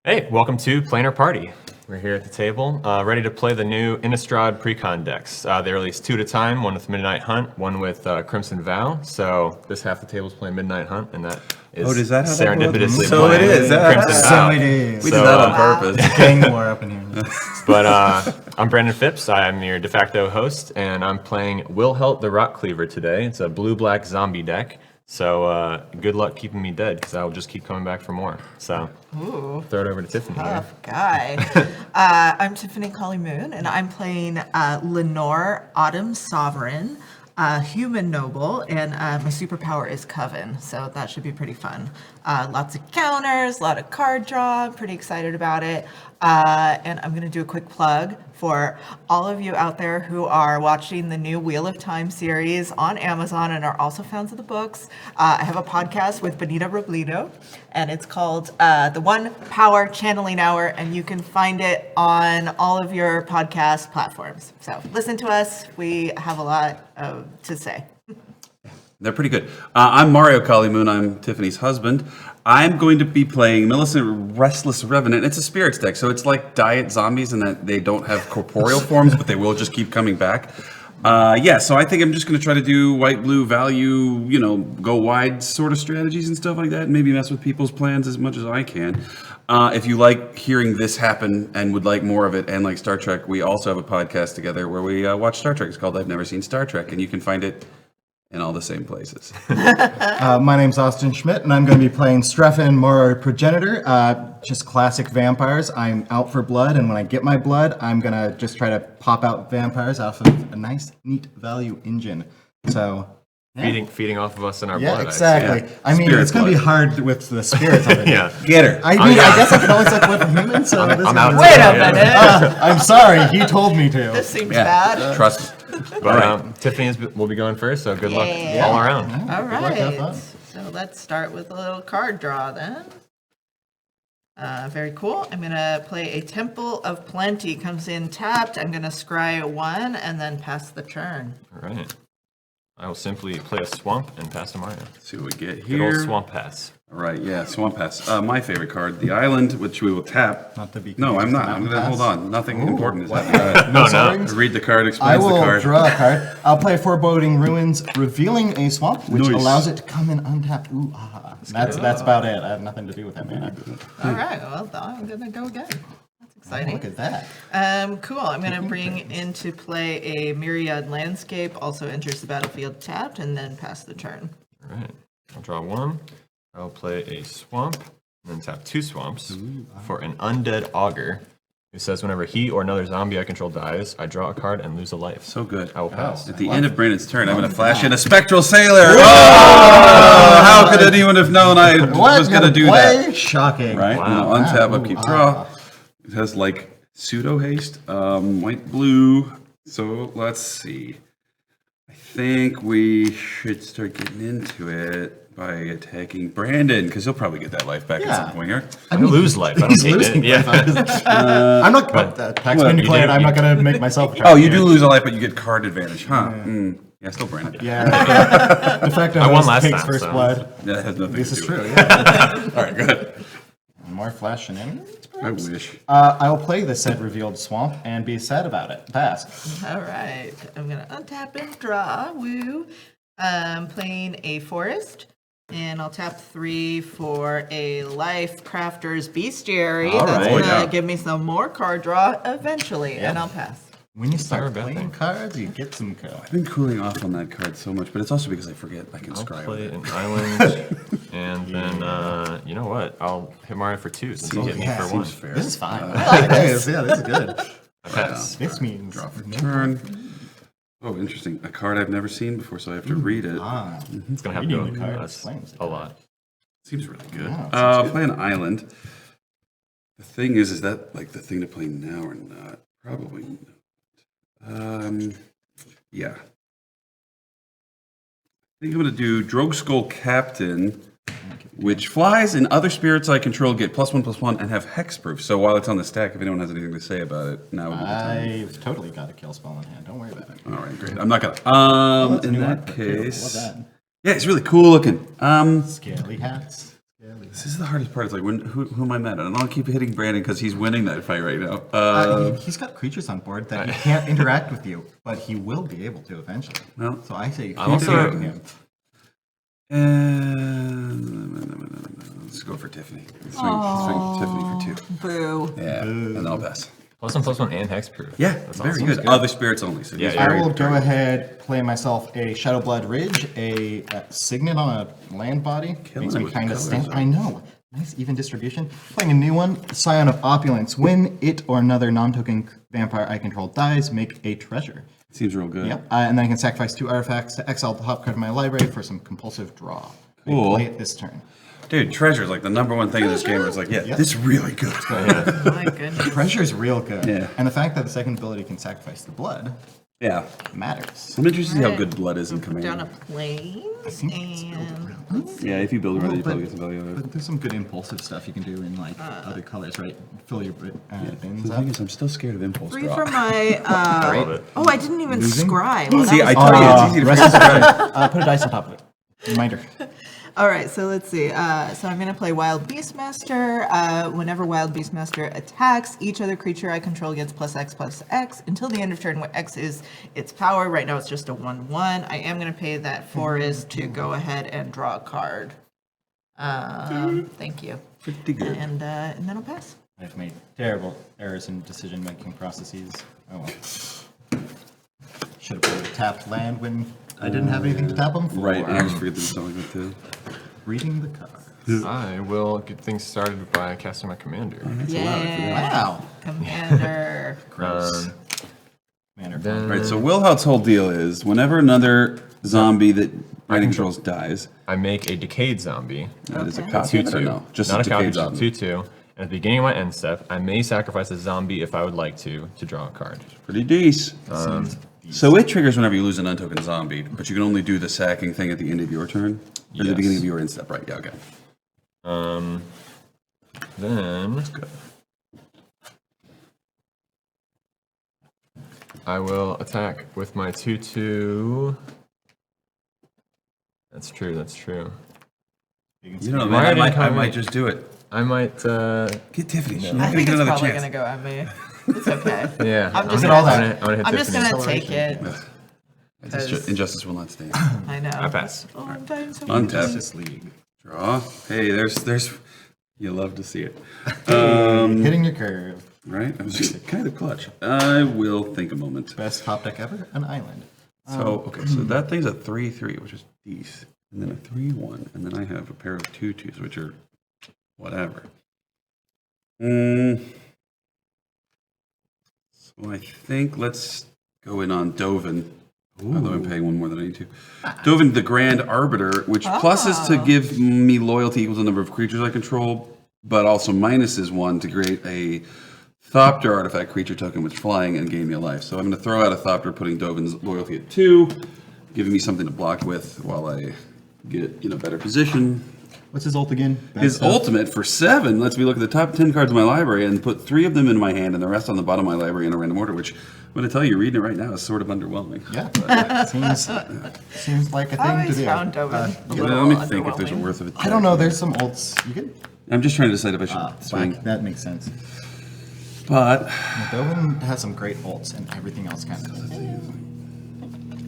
Hey, welcome to Planar Party. We're here at the table, ready to play the new Innistrad Precon decks. They released 2 at a time, one with Midnight Hunt, one with Crimson Vow. So this half the table's playing Midnight Hunt, and that is serendipitously so playing it is. Crimson Vow. So it is. We So, did that on purpose. Gang war up in here. But I'm Brandon Phipps. I'm your de facto host, and I'm playing WILHELT the ROTCLEAVER today. It's a blue-black zombie deck. So good luck keeping me dead, because I'll just keep coming back for more. So throw it over to Tiffany. Tough guy. I'm Tiffany Colli-Moon, and I'm playing LEINORE, Autumn Sovereign, Human Noble, and my superpower is Coven, so that should be pretty fun. Lots of counters, a lot of card draw. I'm pretty excited about it. And I'm going to do a quick plug for all of you out there who are watching the new Wheel of Time series on Amazon and are also fans of the books. I have a podcast with Benita Robledo, and it's called The One Power Channeling Hour, and you can find it on all of your podcast platforms. So listen to us. We have a lot to say. They're pretty good. I'm Mario Colli-Moon. I'm Tiffany's husband. I'm going to be playing Millicent Restless Revenant. It's a spirits deck, so it's like diet zombies in that they don't have corporeal forms, but they will just keep coming back. So I think I'm just going to try to do white-blue value, go wide sort of strategies and stuff like that, and maybe mess with people's plans as much as I can. If you like hearing this happen and would like more of it and like Star Trek, we also have a podcast together where we watch Star Trek. It's called I've Never Seen Star Trek, and you can find it in all the same places. My name's Austin Schmidt, and I'm going to be playing STREFAN, MAURER PROGENITOR. Just classic vampires. I'm out for blood, and when I get my blood, I'm going to just try to pop out vampires off of a nice, neat value engine. So, yeah. Feeding off of us in our Yeah, blood. exactly. I mean, Spirit it's going to be hard with the spirits of it. Yeah. Get her. I mean, I guess I can always like live from humans, so this I'm is out. Wait a minute. I'm sorry, he told me to. This seems bad. Trust me. But Tiffany will be going first, so good luck all around. All Good luck, have right. fun. So let's start with a little card draw then. Very cool. I'm going to play a Temple of Plenty. Comes in tapped. I'm going to scry 1 and then pass the turn. All right. I will simply play a swamp and pass to Mario. Let's see what we get Good old here. swamp pass. All right, yeah, Swamp Pass. My favorite card, the Island, which we will tap. Not to be No, I'm confused not. with I'm going to Mountain hold Pass. on. Nothing important is happening. No, Sorry. Read the card, I explains the will card. draw a card. I'll play Foreboding Ruins, revealing a swamp, which Nice. allows it to come in untapped. Ooh, ah. That's about it. I have nothing to do with that mana. All right. Well, I'm going to go again. That's exciting. Look at that. Cool. I'm going to bring into play a Myriad Landscape. Also enters the battlefield tapped and then pass the turn. All right. I'll draw 1. I'll play a swamp, and then tap 2 swamps for an Undead Augur, who says whenever he or another zombie I control dies, I draw a card and lose a life. So good. I will pass. At the end of Brandon's turn, I'm going to flash in a Spectral Sailor. Oh, how could anyone have known I was going to do that? Shocking. Right? Wow. Untap, Wow. upkeep, draw. It has like pseudo haste, white, blue. So let's see. I think we should start getting into it by attacking Brandon, because he'll probably get that life back at some point here. I lose life. I don't He's hate losing. it. Yeah. I'm not. Tax menu you plan. do- I'm not going to make myself. Oh, you do lose a life, but you get card advantage, huh? Yeah, still Brandon. Yeah. De facto. I won host last takes time, first so- blood. That has nothing This to is do true. with it. Yeah. All right, good. More flash shenanigans. I wish. I will play the said revealed swamp and be sad about it. Pass. All right. I'm going to untap and draw. Woo. Playing a forest. And I'll tap 3 for a Life Crafter's Bestiary. All That's right. going to Yeah. give me some more card draw eventually, and I'll pass. When you start Never a bad playing thing. cards, you get some cards. I've been cooling off on that card so much, but it's also because I forget I can I'll scry play with it. an island, and then, you know what? I'll hit Mario for 2 since he hit me for 1. Seems fair. This is fine. I like this. Yeah, this is good. I pass. This means Draw for turn. Oh, interesting. A card I've never seen before, so I have to read it. It's going to have to go Reading the card us explains it. a lot. Seems really good. Yeah, sounds good. Play an island. The thing is that like the thing to play now or not? Probably not. Yeah. I think I'm going to do Drogue Skull Captain, which flies and other spirits I control get +1/+1 and have hexproof. So while it's on the stack, if anyone has anything to say about it, now would be the time. I've totally got a kill spell in hand. Don't worry about it. All right, great. I'm not gonna. That's a In new that outfit, too. Love case, that. yeah, it's really cool looking. Scaly hats. Scaly This is the hardest part. It's like, who am I mad at? And I'll keep hitting Brandon because he's winning that fight right now. He's got creatures on board that he can't interact with you, but he will be able to eventually. Well, So I say you I'm keep also- interacting him. Let's go for Tiffany. Let's swing Tiffany for 2. Boo. Yeah, and then I'll pass. +1/+1 and hexproof. Yeah, That's very awesome. good. That's Other spirits only. So Yeah, he's yeah. I very will go ahead, play myself a Shadowblood Ridge, a Signet on a land body. Killing Makes it me with kind the of colors, stand. I know. Nice even distribution. Playing a new one, Scion of Opulence. When it or another non-token vampire I control dies, make a treasure. Seems real good. Yep. And then I can sacrifice 2 artifacts to exile the top card of my library for some compulsive draw. I Cool. play it this turn. Dude, treasure is like the number 1 thing in this game where it's like, yeah, this is really good. Oh my goodness. Treasure's real good. Yeah. And the fact that the second ability can sacrifice the blood Yeah. matters. I'm interested to see how Alright. good blood is in Put down a Command. planes and Yeah, if you build around it, you But- probably get some value out of it. But there's some good impulsive stuff you can do in like other colors, right? Fill your bins The up. thing is, I'm still scared of impulse 3 draw. for my. Love it. Oh, I didn't even Losing? scry. Well, See, that I was told you, it's easy to Restless Revenant. Put a dice on top of it. Reminder. All right, so let's see. So I'm going to play Wild Beastmaster. Whenever Wild Beastmaster attacks, each other creature I control gets +X until the end of turn, where X is its power. Right now it's just a 1/1. I am going to pay that forest to go ahead and draw a card. Thank you. Pretty good. And then I'll pass. I've made terrible errors in decision-making processes. Oh well. Should have played a tapped land when I didn't have anything to tap them for. Right, and I just forget to do something like that too. Reading the card. I will get things started by casting my commander. Yeah. Wow. Commander. Gross. Then Right, so WILHELT's whole deal is whenever another zombie that Brandon controls dies, I make a decayed zombie. that is a Okay. copy 2/2. or no? Just Not a a copy, decayed just zombie. 2/2. And at the beginning of my end step, I may sacrifice a zombie if I would like to draw a card. Pretty decent. So it triggers whenever you lose an untoken zombie, but you can only do the sacking thing at the end of your turn? Or the Yes. beginning of your end step, right? Yeah, okay. Then Good. I will attack with my 2/2. That's true, that's true. You know, Why man, I didn't might, come I in- might just do it. I might, Get Tiffany. She's I not going to think get it's another probably chance. going to go at me. It's okay. yeah. I'm just gonna- all gonna, that. I'm gonna hit I'm just Tiffany. gonna take it. Injustice will not stand. I know. I pass. Oh, I'm dying so Untap. much. Justice League. Draw. Hey, there's. You love to see it. Hitting your curve. Right? I was just kind of clutch. I will think a moment. Best top deck ever, an island. So, okay, so that thing's a 3/3, which is decent. And then a 3/1. And then I have a pair of 2/2s, which are whatever. So I think let's go in on Dovin. Although I'm paying 1 more than I need to. Dovin, the Grand Arbiter, which pluses to give me loyalty equals the number of creatures I control, but also minuses 1 to create a Thopter artifact creature token with flying and gain me a life. So I'm going to throw out a Thopter, putting Dovin's loyalty at 2, giving me something to block with while I get in a better position. What's his ult again? Bad His stuff? ultimate for 7 lets me look at the top 10 cards of my library and put 3 of them in my hand and the rest on the bottom of my library in a random order, which I'm going to tell you, reading it right now is sort of underwhelming. Yeah. seems like a I thing to always do. found Dovin a Yeah, little let me think if there's a underwhelming. worth of it. I don't know. There's some ults. You can I'm just trying to decide if I should swing. black. That makes sense. But Dovin has some great ults, and everything else kind of.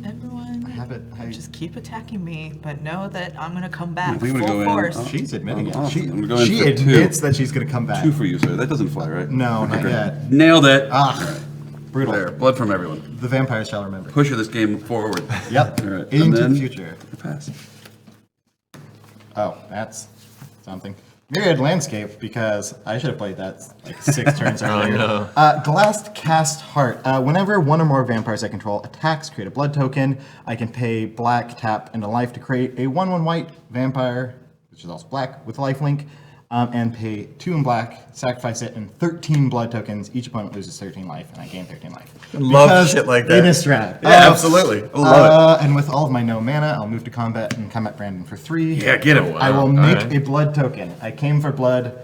Everyone, Have it. just keep attacking me, but know that I'm going to come back think I'm gonna full go in. force. Oh. She's admitting it. Awesome. She, I'm gonna go in she for 2. admits that she's going to come back. 2 for you, sir. That doesn't fly, right? No, not yet. Nailed it. Ah, brutal. There, blood from everyone. The vampires shall remember. Pusher this game forward. Yep. All right. and Into then the future. Pass. Oh, that's something. Myriad Landscape, because I should have played that like 6 turns earlier. no. Glassed Cast Heart. Whenever one or more vampires I control attacks, create a blood token. I can pay black, tap, and a life to create a 1/1 white vampire, which is also black, with lifelink, and pay 2 in black, sacrifice it, and 13 blood tokens. Each opponent loses 13 life, and I gain 13 life. Love Because shit like that. Innistrad. Yeah, absolutely. I love And with all of my no mana, I'll move to combat and come at Brandon for 3. Yeah, get him. I will Wow, make alright. a blood token. I came for blood.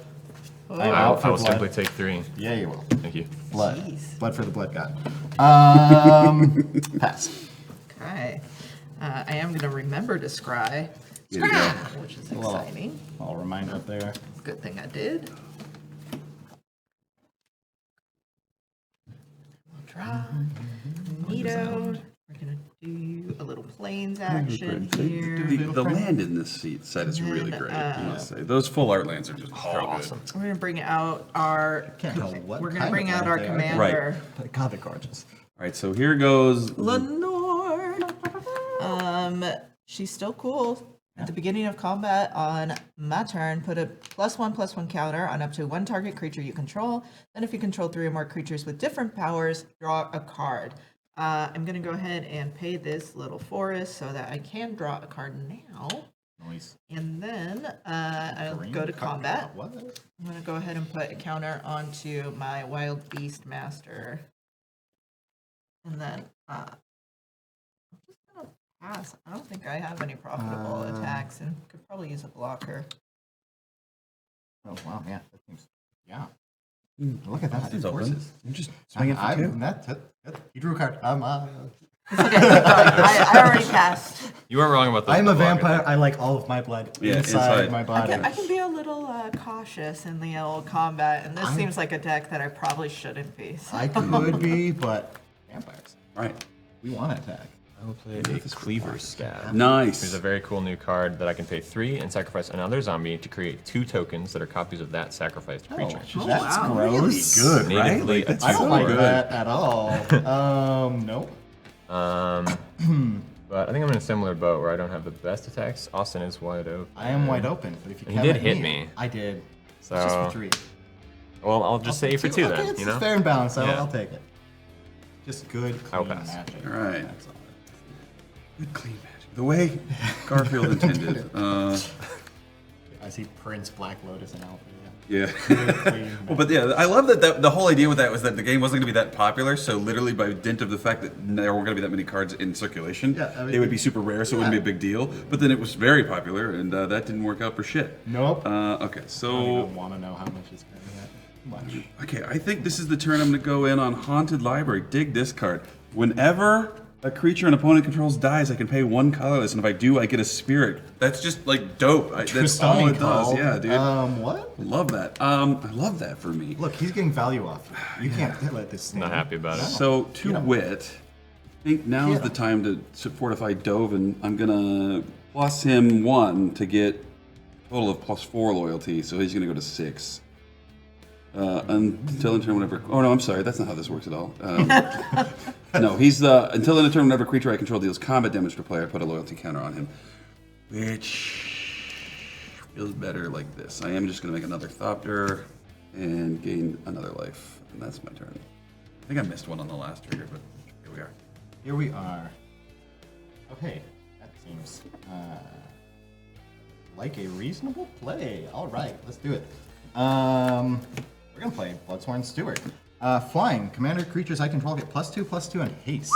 I'm I out for will blood. simply take 3. Yeah, you will. Thank you. Blood. Jeez. Blood for the blood god. Pass. Okay. I am going to remember to scry. Here you go. which is exciting. I'll remind up there. Good thing I did. We'll draw. Neato. We're gonna do a little planes action here. The land in this set is really great, I must say. Those full art lands are just awesome. We're gonna bring out our. Can't tell what We're gonna kind bring of out land our they are. commander. But God, they're gorgeous. All right, so here goes. Lenore. She's still cool. At the beginning of combat on my turn, put a +1/+1 counter on up to one target creature you control. Then if you control 3 or more creatures with different powers, draw a card. I'm going to go ahead and pay this little forest so that I can draw a card now. Nice. And then I'll go to combat. What? I'm going to go ahead and put a counter onto my Wild Beast Master. And then I'm just going to pass. I don't think I have any profitable attacks and could probably use a blocker. Oh wow, yeah. That seems, yeah. Look at that. It's open. Horses. You're just swinging for two. You drew a card. It's okay, keep going. I already passed. You weren't wrong about the I'm a the block. vampire. I like all of my blood inside my body. I can be a little cautious in the old combat, and this seems like a deck that I probably shouldn't be. So. I could be, but vampires. All right. We want to attack. I will play a Cleaver Scab. Nice. There's a very cool new card that I can pay 3 and sacrifice another zombie to create 2 tokens that are copies of that sacrificed creature. That's gross. Good, right? Natively Like, that's I don't really like good. that at all. Nope. But I think I'm in a similar boat where I don't have the best attacks. Austin is wide open. I am wide open, but if you He come did at hit me. I did. So, It's just for 3. well, I'll just say for 2 Okay, then, it's you know? fair and balanced. Yeah. I'll take it. Just good, I'll clean pass. magic. All right. That's all. Good clean magic. The way Garfield intended. I see Prince Black Lotus and Alpha. Yeah. Clean Well, but yeah, I love that the whole idea with that was that the game wasn't going to be that popular. So literally, by dint of the fact that there weren't going to be that many cards in circulation, Yeah, I mean, they would be super rare, so it wouldn't be a big deal. But then it was very popular, and that didn't work out for shit. Nope. Okay, I don't so even want to know how much it's going to get. Much. okay, I think this is the turn I'm going to go in on Haunted Library. Dig this card. Whenever a creature an opponent controls dies, I can pay 1 colorless, and if I do, I get a spirit. That's just like dope. That's all it does. Yeah, dude. What? Love that. I love that for me. Look, he's getting value off. You can't let this stand. Not happy about it. So, to wit, I think now is the time to fortify Dovin. I'm going to plus him 1 to get a total of +4 loyalty, so he's going to go to 6. Until in turn whenever... Oh, no, I'm sorry. That's not how this works at all. No, he's... until in a turn whenever a creature I control deals combat damage to a player, I put a loyalty counter on him. Which feels better like this. I am just going to make another Thopter and gain another life. And that's my turn. I think I missed one on the last trigger, but here we are. Here we are. Okay, that seems like a reasonable play. All right, let's do it. We're gonna play Bloodsworn Steward. Flying. Commander creatures I control get +2/+2 and haste.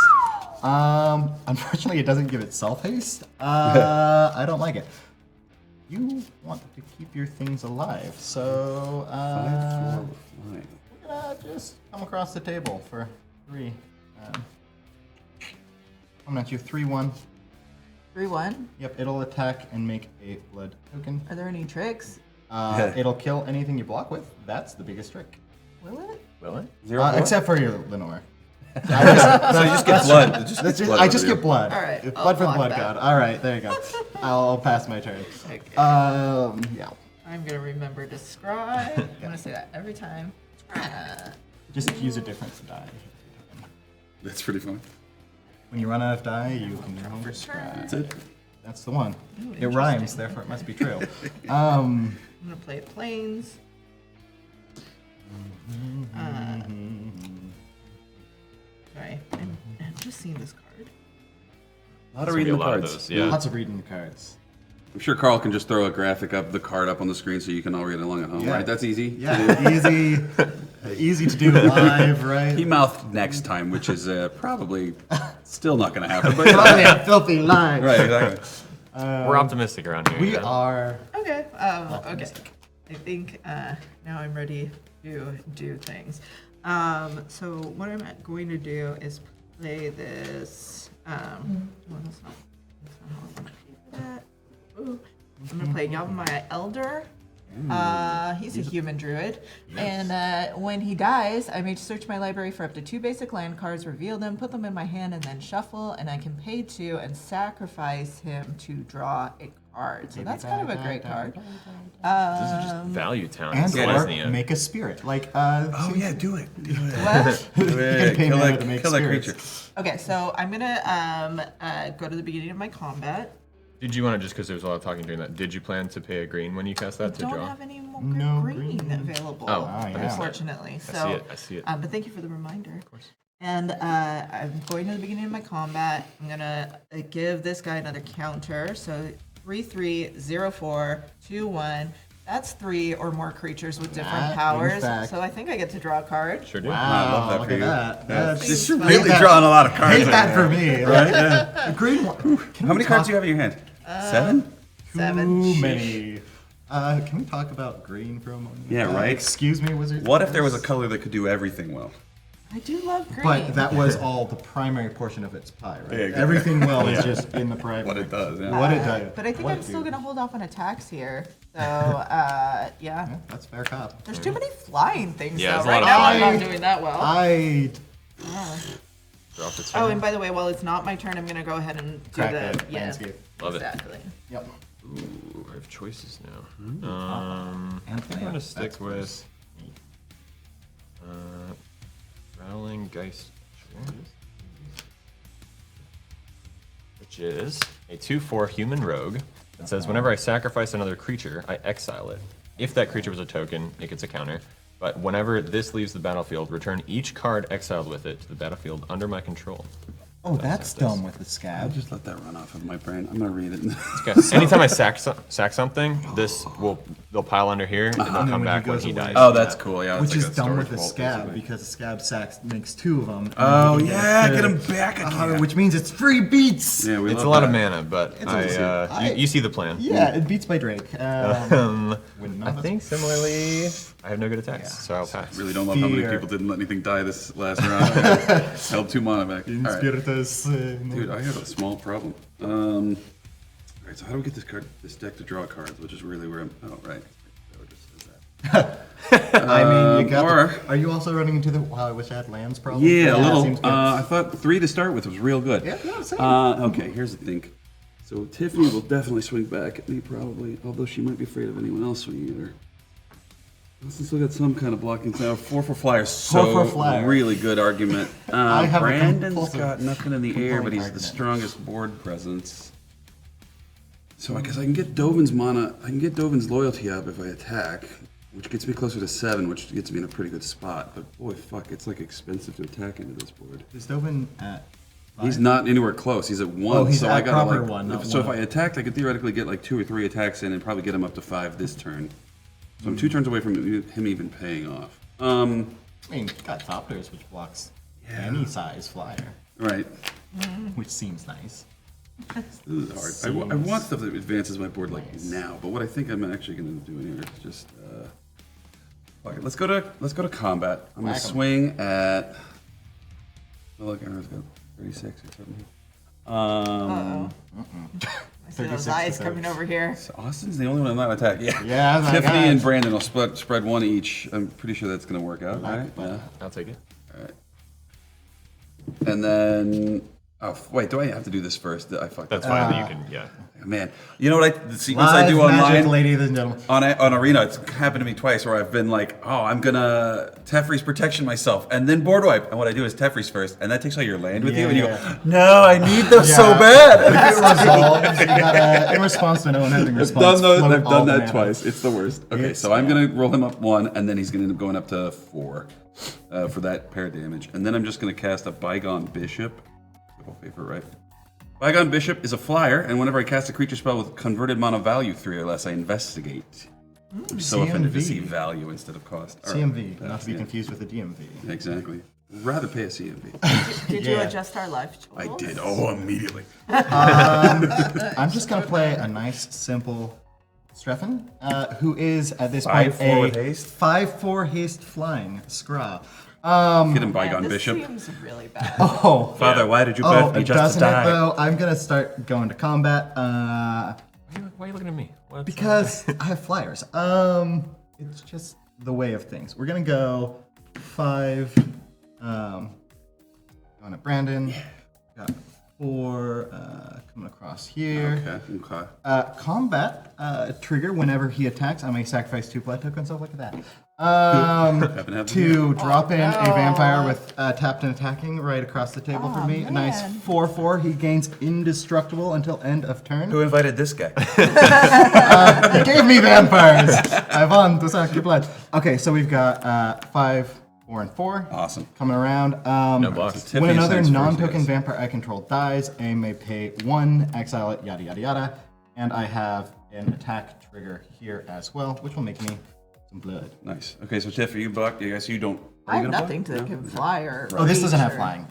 Unfortunately, it doesn't give itself haste. I don't like it. You want to keep your things alive, so 5/4 flying. we're gonna just come across the table for 3. I'm at you 3/1. 3/1. Yep, it'll attack and make a blood token. Are there any tricks? It'll kill anything you block with. That's the biggest trick. Will it? Will it? Except for your Lenore. So you just get blood. I just get blood. All right, Blood I'll for the block blood that. god. All right, there you go. I'll pass my turn. Okay. Yeah. I'm gonna remember to scry. I'm gonna say that every time. Just use a different die. That's pretty fun. When you run out of die, you can remember That's scry. it. That's the one. Ooh, It rhymes, therefore it must be true. I'm gonna play planes. Sorry, I'm just seeing this card. A lot of There's gonna be reading a the lot of cards. those, yeah. Lots of reading the cards. I'm sure Carl can just throw a graphic up, the card up on the screen so you can all read along at home, Yeah. right? That's easy. Yeah, easy to do live, right? He mouthed next time, which is probably still not going to happen. But Probably a filthy lie. right, exactly. We're optimistic around here. We you know? are. Okay. Okay. I think now I'm ready to do things. So what I'm going to do is play this. Well, that's not how I want to do that. I'm gonna play Yavimaya Elder. He's a human druid, and when he dies, I may search my library for up to 2 basic land cards, reveal them, put them in my hand, and then shuffle. And I can pay 2 and sacrifice him to draw a card. So that's kind of a great card. This is just value town. And Selesnya. or make a spirit. Like, Oh yeah, do it. Do it. What? Do it. pay Kill mana that, to make kill that spirits. creature. Okay, so I'm gonna go to the beginning of my combat. Did you want to, just because there was a lot of talking during that, did you plan to pay a green when you cast that to Don't draw? have any more No green green. available, Oh, yeah. unfortunately. So, I see it, I see it. But thank you for the reminder. Of course. And I'm going to the beginning of my combat. I'm gonna give this guy another counter. So 3/3/0/4/2/1. That's 3 or more creatures with different That, in powers. fact. So I think I get to draw a card. Sure do. Wow, I love that look for at you. that. That's It's hate really that- drawing a lot of cards. Hate right that now. for me. Right? Yeah. A green one. Can How we many cards talk- do you have in your hand? 7? 7. Too many. Can we talk about green for a moment? Yeah, right. Excuse me, wizard. What if there was a color that could do everything well? I do love green. But that was all the primary portion of its pie, right? Yeah, exactly. Everything well is just in the primary. What it does, yeah. What it does. But I think What I'm it still do. going to hold off on attacks here. So, yeah. Yeah, that's fair cop. There's too many flying things, Yeah, though. there's a Right lot of now, I'm flying. not doing that well. Drop the Oh, turn. and by the way, while it's not my turn, I'm going to go ahead and do Crack the... that Yeah, landscape. Love it. exactly. Yep. Ooh, I have choices now. And I think I'm yeah, gonna stick that's with Growling Geist, which is a 2/4 human rogue. It says whenever I sacrifice another creature, I exile it. If that creature was a token, it gets a counter. But whenever this leaves the battlefield, return each card exiled with it to the battlefield under my control. Oh, that's That's dumb with the I'll scab. just let that run off of my brain. I'm gonna read it. Okay. Anytime I sack something, they'll pile under here and they'll And then come when back he when goes he away- dies. Oh, that's cool. Yeah, Which it's is like a dumb storage with the vault, scab basically. because the scab sacks makes 2 of them. and Oh then he yeah, gets get to- him back again. Which means it's free beats. Yeah, we It's love a lot of that. mana, but I- you see the plan. Yeah, it beats by Drake. When none I of us- think similarly, I have no good attacks, so I'll pass. Really don't love how many Fear. people didn't let anything die this last round. Held 2 mana back. All right. Spiritus, Dude, I have a small problem. All right, so how do we get this deck to draw cards, which is really where I'm. Oh, right. So it just says that. I mean, you got. or- Are you also running into the? Wow, I wish I had lands problem. Yeah, a little. Seems good. I thought 3 to start with was real good. Yeah, same. Okay, here's the thing. So Tiffany will definitely swing back at me, probably, although she might be afraid of anyone else swinging at her. Wilson still got some kind of blocking. So 4 for flyer. So 4 for flyer. really good argument. I have a Brandon's compulsive- got nothing in the air, but he's the argument. strongest board presence. So I guess I can get Dovin's mana. I can get Dovin's loyalty up if I attack, which gets me closer to 7, which gets me in a pretty good spot. But boy, fuck, it's like expensive to attack into this board. Is Dovin at? He's not anywhere close. He's at 1. Oh, he's so at I gotta proper like. 1, not so if 1. I attacked, I could theoretically get like 2 or 3 attacks in and probably get him up to 5 this turn. So I'm 2 turns away from him even paying off. I mean, you got Topplers, which blocks any size flyer, Right. which seems nice. This is hard. I want stuff that advances my board like now, but what I think I'm actually going to do in here is just. Fuck it. Let's go to combat. I'm going to Whack 'em. swing at. Oh, look, Aaron's got 36 or something. I see those 36 eyes to coming 30. over here. So Austin's the only one I'm not attacking. Yeah. Yeah, my Tiffany God. and Brandon will spread 1 each. I'm pretty sure that's going to work out, right? Yeah. I'll take it. And then, oh wait, do I have to do this first? I fucked That's up. fine. You can, yeah. Man, you know what? The sequence I Live do magic, online ladies and gentlemen. on Arena, it's happened to me twice where I've been like, oh, I'm gonna Teferi's protection myself, and then board wipe. And what I do is Teferi's first, and that takes all your land with you, and you Yeah. go, no, I need those so Yeah. bad. It resolves. You gotta, in response to no one having I've response. done float I've all done the that mana. twice. It's the worst. Okay, It's- so I'm gonna roll him up 1, and then he's gonna end up going up to 4 for that pair damage, and then I'm just gonna cast a Bygone Bishop. Double favorite, right? Bygone Bishop is a flyer, and whenever I cast a creature spell with converted mana value 3 or less, I investigate. I'm so offended to CMV. see value instead of cost. All right. CMV, not to be Yeah, confused with a DMV. Exactly. Rather pay a CMV. Did you Yeah. adjust our life I totals? did. Oh, immediately. I'm just gonna play a nice, simple STREFAN, who is at this point 5/4 with haste? 5/4 haste flying Skra. Get him Man, Bygone this Bishop. seems really bad. Oh, Father, why did you oh, birth me it just to doesn't it die? though? I'm gonna start going to combat. Why are you looking at me? What's, Because I have flyers. It's just the way of things. We're gonna go 5. Going at Brandon. Got 4 coming across here. Okay. Combat trigger whenever he attacks. I may sacrifice 2 blood tokens. So look at that. To drop in a vampire with tapped and attacking right across the table for me. A nice 4/4. He gains indestructible until end of turn. Who invited this guy? He gave me vampires. I won to suck your blood. Okay, so we've got 5, 4, and 4. Awesome. Coming around. No blocks. When another Tiffany's non-token first, vampire I control dies, I may pay 1, exile it, yada yada yada. And I have an attack trigger here as well, which will make me some blood. Nice. Okay, so Tiff, are you blocked? I guess you don't. I have nothing to can fly or. Oh, this doesn't have reach or flying.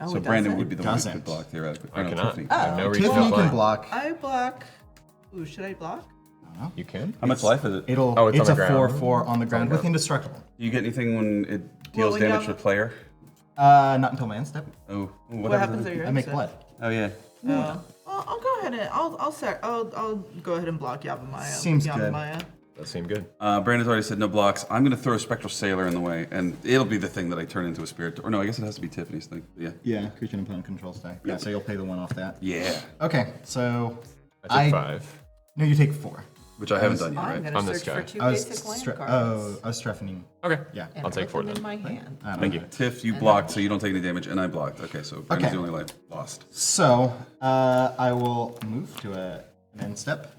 So it Brandon doesn't? would be the one who Doesn't. could block theoretically. I No, cannot. Tiffany. I have no reason to Tiffany fly. can block. I block. Ooh, should I block? You can? How much life is it? It'll. Oh, it's it's on a the ground. 4/4 on the ground with indestructible. Do you get anything when it deals when you damage to have- the player? Not until my end step. Oh, What happens at your I make exit? blood. Oh yeah. Well, I'll go ahead and I'll go ahead and block Yavimaya. Seems good. Yavimaya. That seemed good. Brandon's already said no blocks. I'm gonna throw a Spectral Sailor in the way, and it'll be the thing that I turn into a spirit. Or no, I guess it has to be Tiffany's thing. Yeah. Yeah, creature and opponent control stack. Yeah, so you'll pay the 1 off that. Yeah. Okay, so I took 5. No, you take 4. Which I haven't done yet, I'm right? gonna On this search for guy. 2 I was basic land stre- cards. I was streffening. Okay. Yeah. and I'll take put 4 them then. in my hand. Thank you. Tiff, you blocked, so you don't take any damage, and I blocked. Okay, so Brandon's Okay. the only life lost. So I will move to an end step,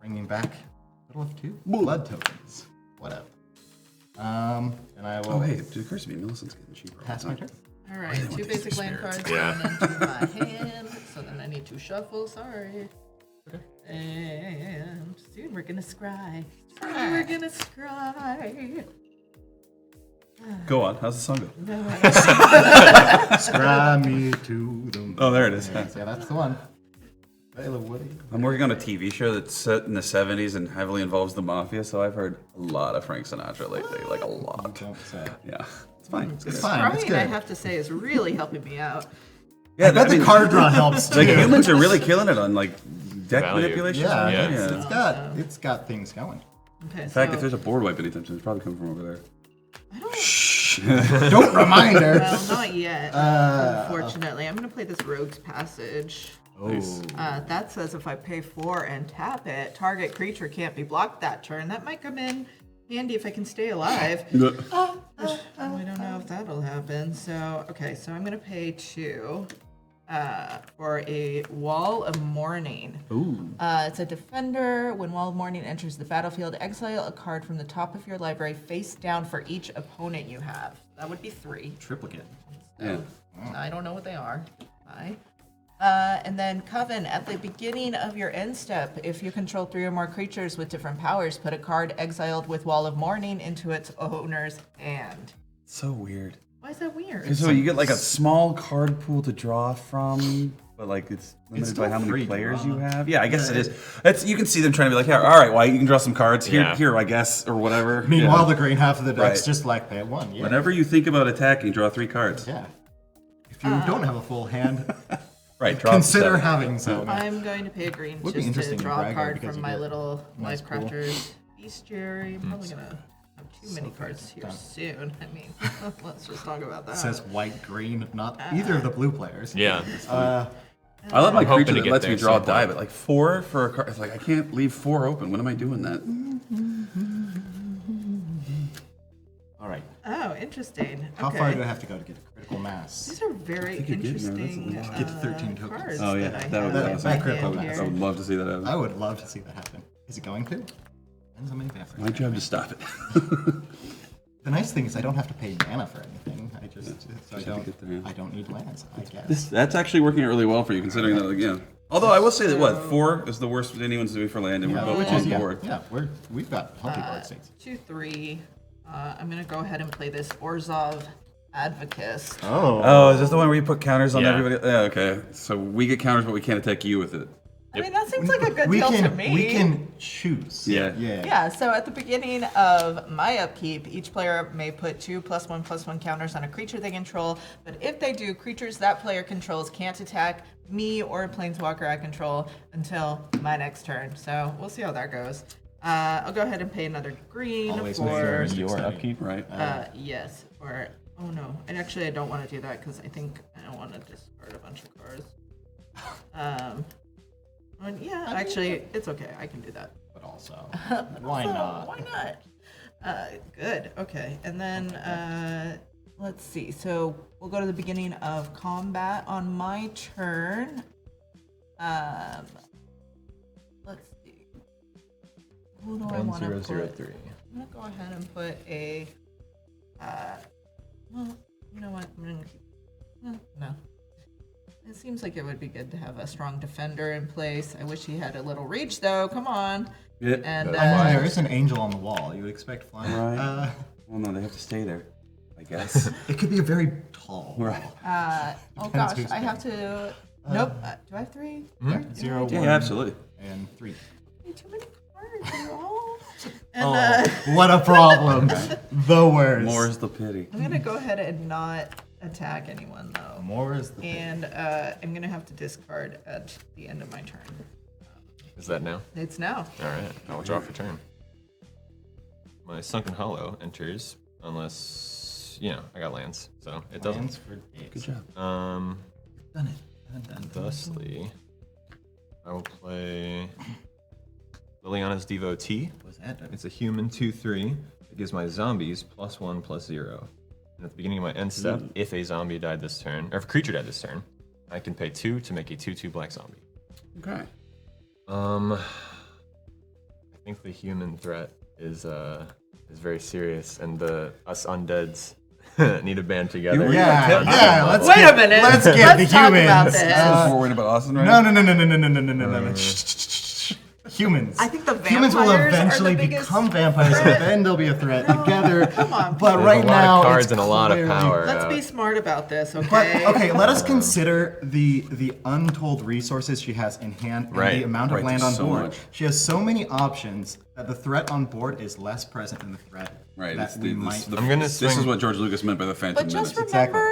bringing back a total of 2 blood tokens. What up? And I will Oh hey, it occurs to me, Millicent's getting cheaper. all pass the my time. turn. All right, 2 basic land cards Yeah. going into my hand. So then I need to shuffle. Sorry. And soon we're gonna scry. Soon we're gonna scry. Go on. How's the song go? Scry me to the. Oh, there it is. Yeah, that's the one. Bela Woody. I'm working on a TV show that's set in the 70s and heavily involves the mafia, so I've heard a lot of Frank Sinatra lately, like a lot. Don't say. Yeah, it's fine. It's good. Fine, it's Scrying, good. I have to say, is really helping me out. Yeah, I bet the card draw helps too. Like humans are really killing it on like deck Value. manipulation. Yeah, Yeah. it's got things going. Okay, In fact, if there's a board wipe anytime soon, it's probably coming from over there. Don't remind her. well, not yet. Unfortunately, I'm gonna play this Rogue's Passage. Nice. That says if I pay 4 and tap it, target creature can't be blocked that turn. That might come in handy if I can stay alive. We don't know if that'll happen. So, okay, so I'm gonna pay 2 for a Wall of Mourning. Ooh. It's a defender. When Wall of Mourning enters the battlefield, exile a card from the top of your library face down for each opponent you have. That would be 3. Triplicate. Yeah. I don't know what they are. Bye. And then Coven, at the beginning of your end step, if you control 3 or more creatures with different powers, put a card exiled with Wall of Mourning into its owner's hand. So weird. Why is that weird? So you get like a small card pool to draw from, but like it's limited by still how many free to players draw. you have. Yeah, I guess it is. It's you can see them trying to be like, yeah, all right, well, you can draw some cards here, Yeah. here, I guess, or whatever. Meanwhile, Yeah. the green half of the deck's Right. just like that one. Yeah. Whenever you think about attacking, draw 3 cards. Yeah. If you don't have a full hand, Right. Draw consider 7. having some. I'm going to pay a green Would be just to interesting in draw a Braga card because from you my get little nice pool. Lifecrafters bestiary. I'm probably going to have too many cards here soon. I mean, let's just talk about that. It says white, green, not either of the blue players. Yeah. I love my I'm hoping creature to that get lets me there draw a some die, point. but like 4 for a card. It's like I can't leave 4 open. When am I doing that? All right. Oh, interesting. How okay. far do I have to go to get a critical mass? These are very think you're good, man. That's a interesting lot. Get to 13 tokens. cards Oh yeah, that I that would have be in awesome. my critical hand mass. I here. would love to see that happen. I would love to see that happen. Is it going to? Depends how many vampires. My job to stop it. The nice thing is I don't have to pay mana for anything. I just so Just have to get there, yeah. I don't need lands. I guess. That's actually working out really well for you, considering that. Like, yeah. Although I will say that what 4 is the worst anyone's doing for land, and we're both on yeah, board. yeah, we've got plenty of board states. 2-3. I'm gonna go ahead and play this Orzhov Advocist. Oh, is this the one where you put counters on Yeah. everybody? Yeah, okay. So we get counters, but we can't attack you with it. I mean, that seems like a good we deal can to me. we can choose. Yeah. Yeah, so at the beginning of my upkeep, each player may put 2+1/+1 counters on a creature they control, but if they do, creatures that player controls can't attack me or a planeswalker I control until my next turn. So we'll see how that goes. I'll go ahead and pay another green Always for... make Your upkeep? Right. yes, or... Oh no, and actually I don't want to do that because I think I don't want to discard a bunch of cards. Yeah, actually, it's okay. I can do that. But also, why not? Why not? Good. Okay. And then let's see. So we'll go to the beginning of combat on my turn. Let's see. Who do I want to put? 1003. I'm gonna go ahead and put a. Well, you know what? I'm gonna keep. No. It seems like it would be good to have a strong defender in place. I wish he had a little reach, though. Come on. Yeah. And There is an angel on the wall. You would expect flying. Right. Well, no, they have to stay there, I guess. It could be a very tall. Right. oh Depends gosh, who's I have to. Nope. Do I have 3? Yeah, 0, Yeah, 1, absolutely. and 3. Too many cards, you all. And What a problem. The worst. More's the pity. I'm gonna go ahead and not attack anyone though. More is the And I'm gonna have to discard at the end of my turn. Is that now? It's now. All right, I will draw for turn. My Sunken Hollow enters, unless, I got lands, so it doesn't. plans for days. Good job. Done it. Done. Thusly, I will play Liliana's Devotee. What's that? It's a human 2/3. It gives my zombies +1/+0. And at the beginning of my end step, if a zombie died this turn, or if a creature died this turn, I can pay 2 to make a 2/2 black zombie. Okay. I think the human threat is very serious, and us undeads need to band together. Yeah. Let's Wait get, a minute. Let's get Let's the talk humans. about this. We're worried about Austin right No. now? Humans. I think the Humans will vampires are the eventually biggest become vampires, threat. and then they'll be a threat together. Come on. But There's right a lot now, of cards it's and a lot of clearly- power. Let's out. be smart about this, But okay? okay, let us consider the untold resources she has in hand and Right. the amount of Right, land on there's so board. much. She has so many options that the threat on board is less present than the threat Right. that we might. I'm gonna This is swing- what George Lucas meant by the Phantom But just Menace. remember,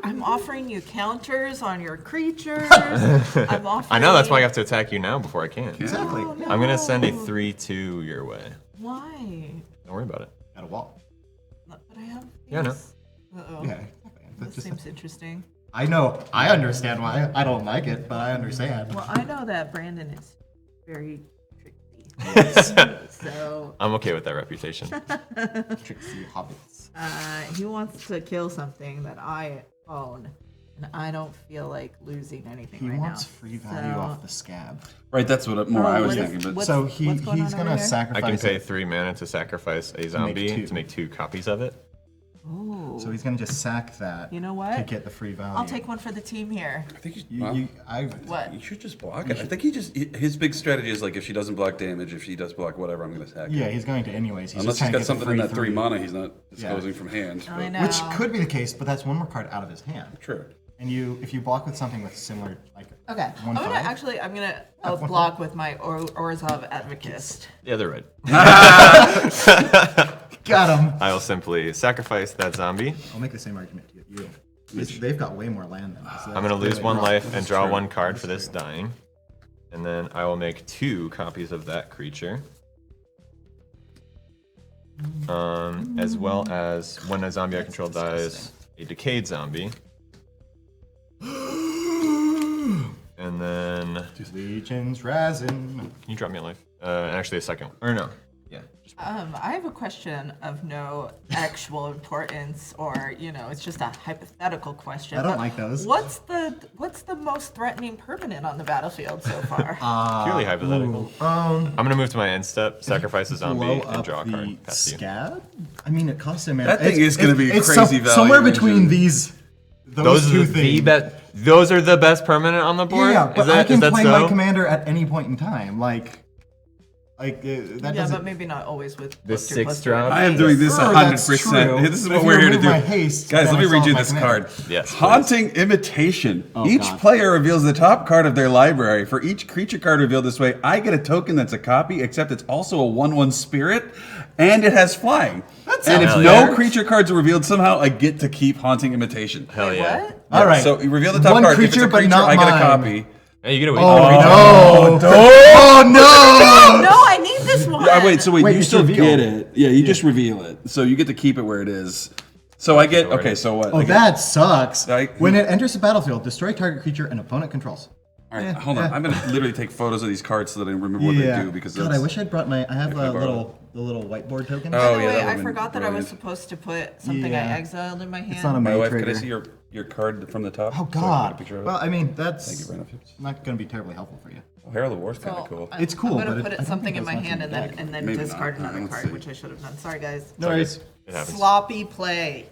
I'm offering you counters on your creatures. I'm offering. I know, that's why I have to attack you now before I can. Exactly. Oh, no. I'm gonna send a 3/2 your way. Why? Don't worry about it. At a wall. But I have. Yeah, I know. Uh-oh. Yeah. This seems interesting. I know. I understand why. I don't like it, but I understand. Well, I know that Brandon is very tricky. So I'm okay with that reputation. Tricksy hobbits. he wants to kill something that I own, and I don't feel like losing anything He right wants now. free value So- off the scab. Right, that's what more I was what is- thinking. But what's- So what's he's going on gonna over here? I sacrifice can pay it. 3 mana to sacrifice a zombie two. to make 2 copies of it. Ooh. So he's gonna just sack that. You know what? To get the free value. I'll take one for the team here. I think What? you should just block it. I think his big strategy is like if she doesn't block damage, if she does block whatever, I'm gonna sack. Yeah, her. he's going to anyways. He's Unless just trying he's to got get the something in that free 3 mana he's not disposing Yeah. from hand. I but- know. Which could be the case, but that's one more card out of his hand. True. And if you block with something with similar, like Okay. I'm gonna 1/5? actually. I'm gonna block with my Orzhov Advocist. Yeah, they're right. got him. I will simply sacrifice that zombie. I'll make the same argument to you. They've got way more land than us. I'm gonna lose 1 life and draw true. 1 card for this dying. And then I will make 2 copies of that creature. As well as when a zombie I control dies, a decayed zombie. And then, Legion's rising. can you drop me a life? Actually a second, or no, yeah. Just I have a question of no actual importance, or it's just a hypothetical question. I don't but like those. What's the most threatening permanent on the battlefield so far? purely hypothetical. I'm gonna move to my end step, sacrifice a zombie, Blow and up draw a the card. Past you. scab? I mean, it costs him. That thing is gonna be it's crazy value Somewhere engine. between those Those two are things. those are the best permanent on the board. Yeah, but is that, I can is that play so? my commander at any point in time. Like, Like that Yeah, doesn't. but maybe not always with This plus two, 6 plus drop? I am doing this Oh, that's 100%. true. This is But what if we're you here to remove do. my haste, Guys, then let me I read you solve my this command. card. Yes, please. Haunting Imitation. Each God. player reveals the top card of their library. For each creature card revealed this way, I get a token that's a copy, except it's also a 1/1 spirit, and it has flying. And if sounds no fair. creature cards are revealed, somehow I get to keep Haunting Imitation. Hell Wait, yeah. what? All right. So you reveal the top One card. If it's creature, a but creature, not I get a mine. copy. Hey, you get a wait. Oh no! Oh no! No, I need this one. So wait, Wait, you it's still revealed. get it. Yeah, you just reveal it. So you get to keep it where it is. So I get, okay, so what? Oh, I get- that sucks. I- When it enters the battlefield, destroy target creature an opponent controls. All right, hold on. I'm gonna literally take photos of these cards so that I remember what they do because God, that's, I wish I'd brought my. I have If I a borrow little whiteboard token. Oh, By the yeah, way, that I would've been forgot that I was brilliant. supposed to put something Yeah. I exiled in my hand. It's not a My main wife, trigger. could I see your card from the top? Oh So I can get a God. picture of it? Well, I mean that's Thank you, Brandon Phipps. not going to be terribly helpful for you. Oh, Herald of War's kind So, of cool. I'm- It's cool, I'm but gonna I put don't something think in my there's much hand in and the then Maybe discard not. another Let's card, see. which I should have done. Sorry, guys. No worries. It happens. Sloppy play.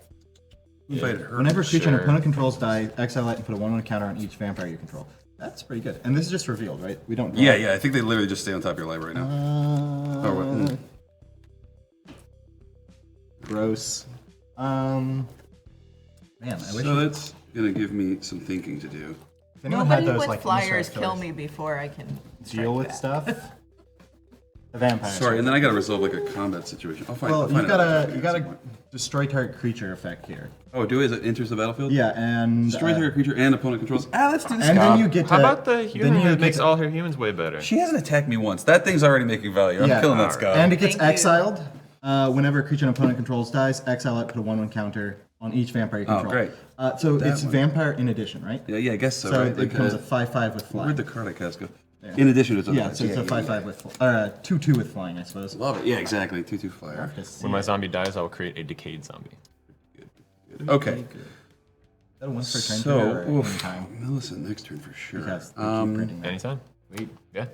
Played her. Whenever a creature an Sure. opponent controls die, exile it and put a 1/1 counter on each vampire you control. That's pretty good. And this is just revealed, right? We don't. Draw. Yeah, I think they literally just stay on top of your library now. Oh, what? Gross. Man, I wish. So that's gonna give me some thinking to do. If anyone Nobody had those, with like, flyers Innistrad kill fillers. me before I can Deal with stuff. The vampire. Sorry, and then I gotta resolve like a combat situation. I'll find. Well, I'll find you out got what a to you do got at a some point. destroy target creature effect here. Oh, do it as it enters the battlefield? Yeah, and Destroy target creature and opponent controls. Let's do this. and then you get to. How about the then human you that get makes to- all her humans way better? She hasn't attacked me once. That thing's already making value. I'm Yeah. killing that Scott. And it gets Thank you. exiled. Whenever a creature an opponent controls dies, exile it, put a 1/1 counter on each vampire you control. great. So That it's one. vampire in addition, right? Yeah, I guess so. So right? it Like, becomes a 5/5 with fly. Where'd the card I cast go? In addition to its other Yeah, cards. so it's a 5/5 with 2/2 with flying, I suppose. Love it. Yeah, exactly. 2/2 flyer. When my zombie dies, I will create a decayed zombie. Okay. Is that a once per turn So, trigger or oof, anytime? Millicent next turn for sure. Because they keep printing that. Anytime. Wait, Yeah.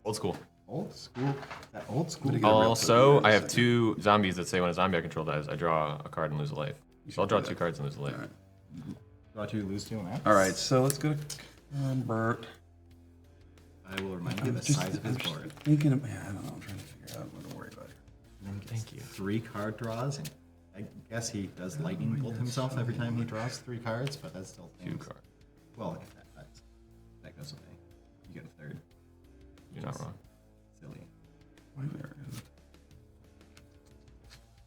Old school. old school. That old school. got a real Also, token I here, have 2 zombies that say when a zombie I control dies, I draw a card and lose a life. So I'll draw do 2 that. cards and lose a life. Alright. Draw 2, lose 2 now. All right, so let's go to Bert. I will remind you the size of his board. Thinking of, I don't know. I'm trying to figure out what to worry about here. Thank you. 3 card draws, and I guess he does lightning bolt himself every time he draws 3 cards, but that's still 2 things. cards. Well, if that goes away, you get a 3rd. You're not wrong. Silly.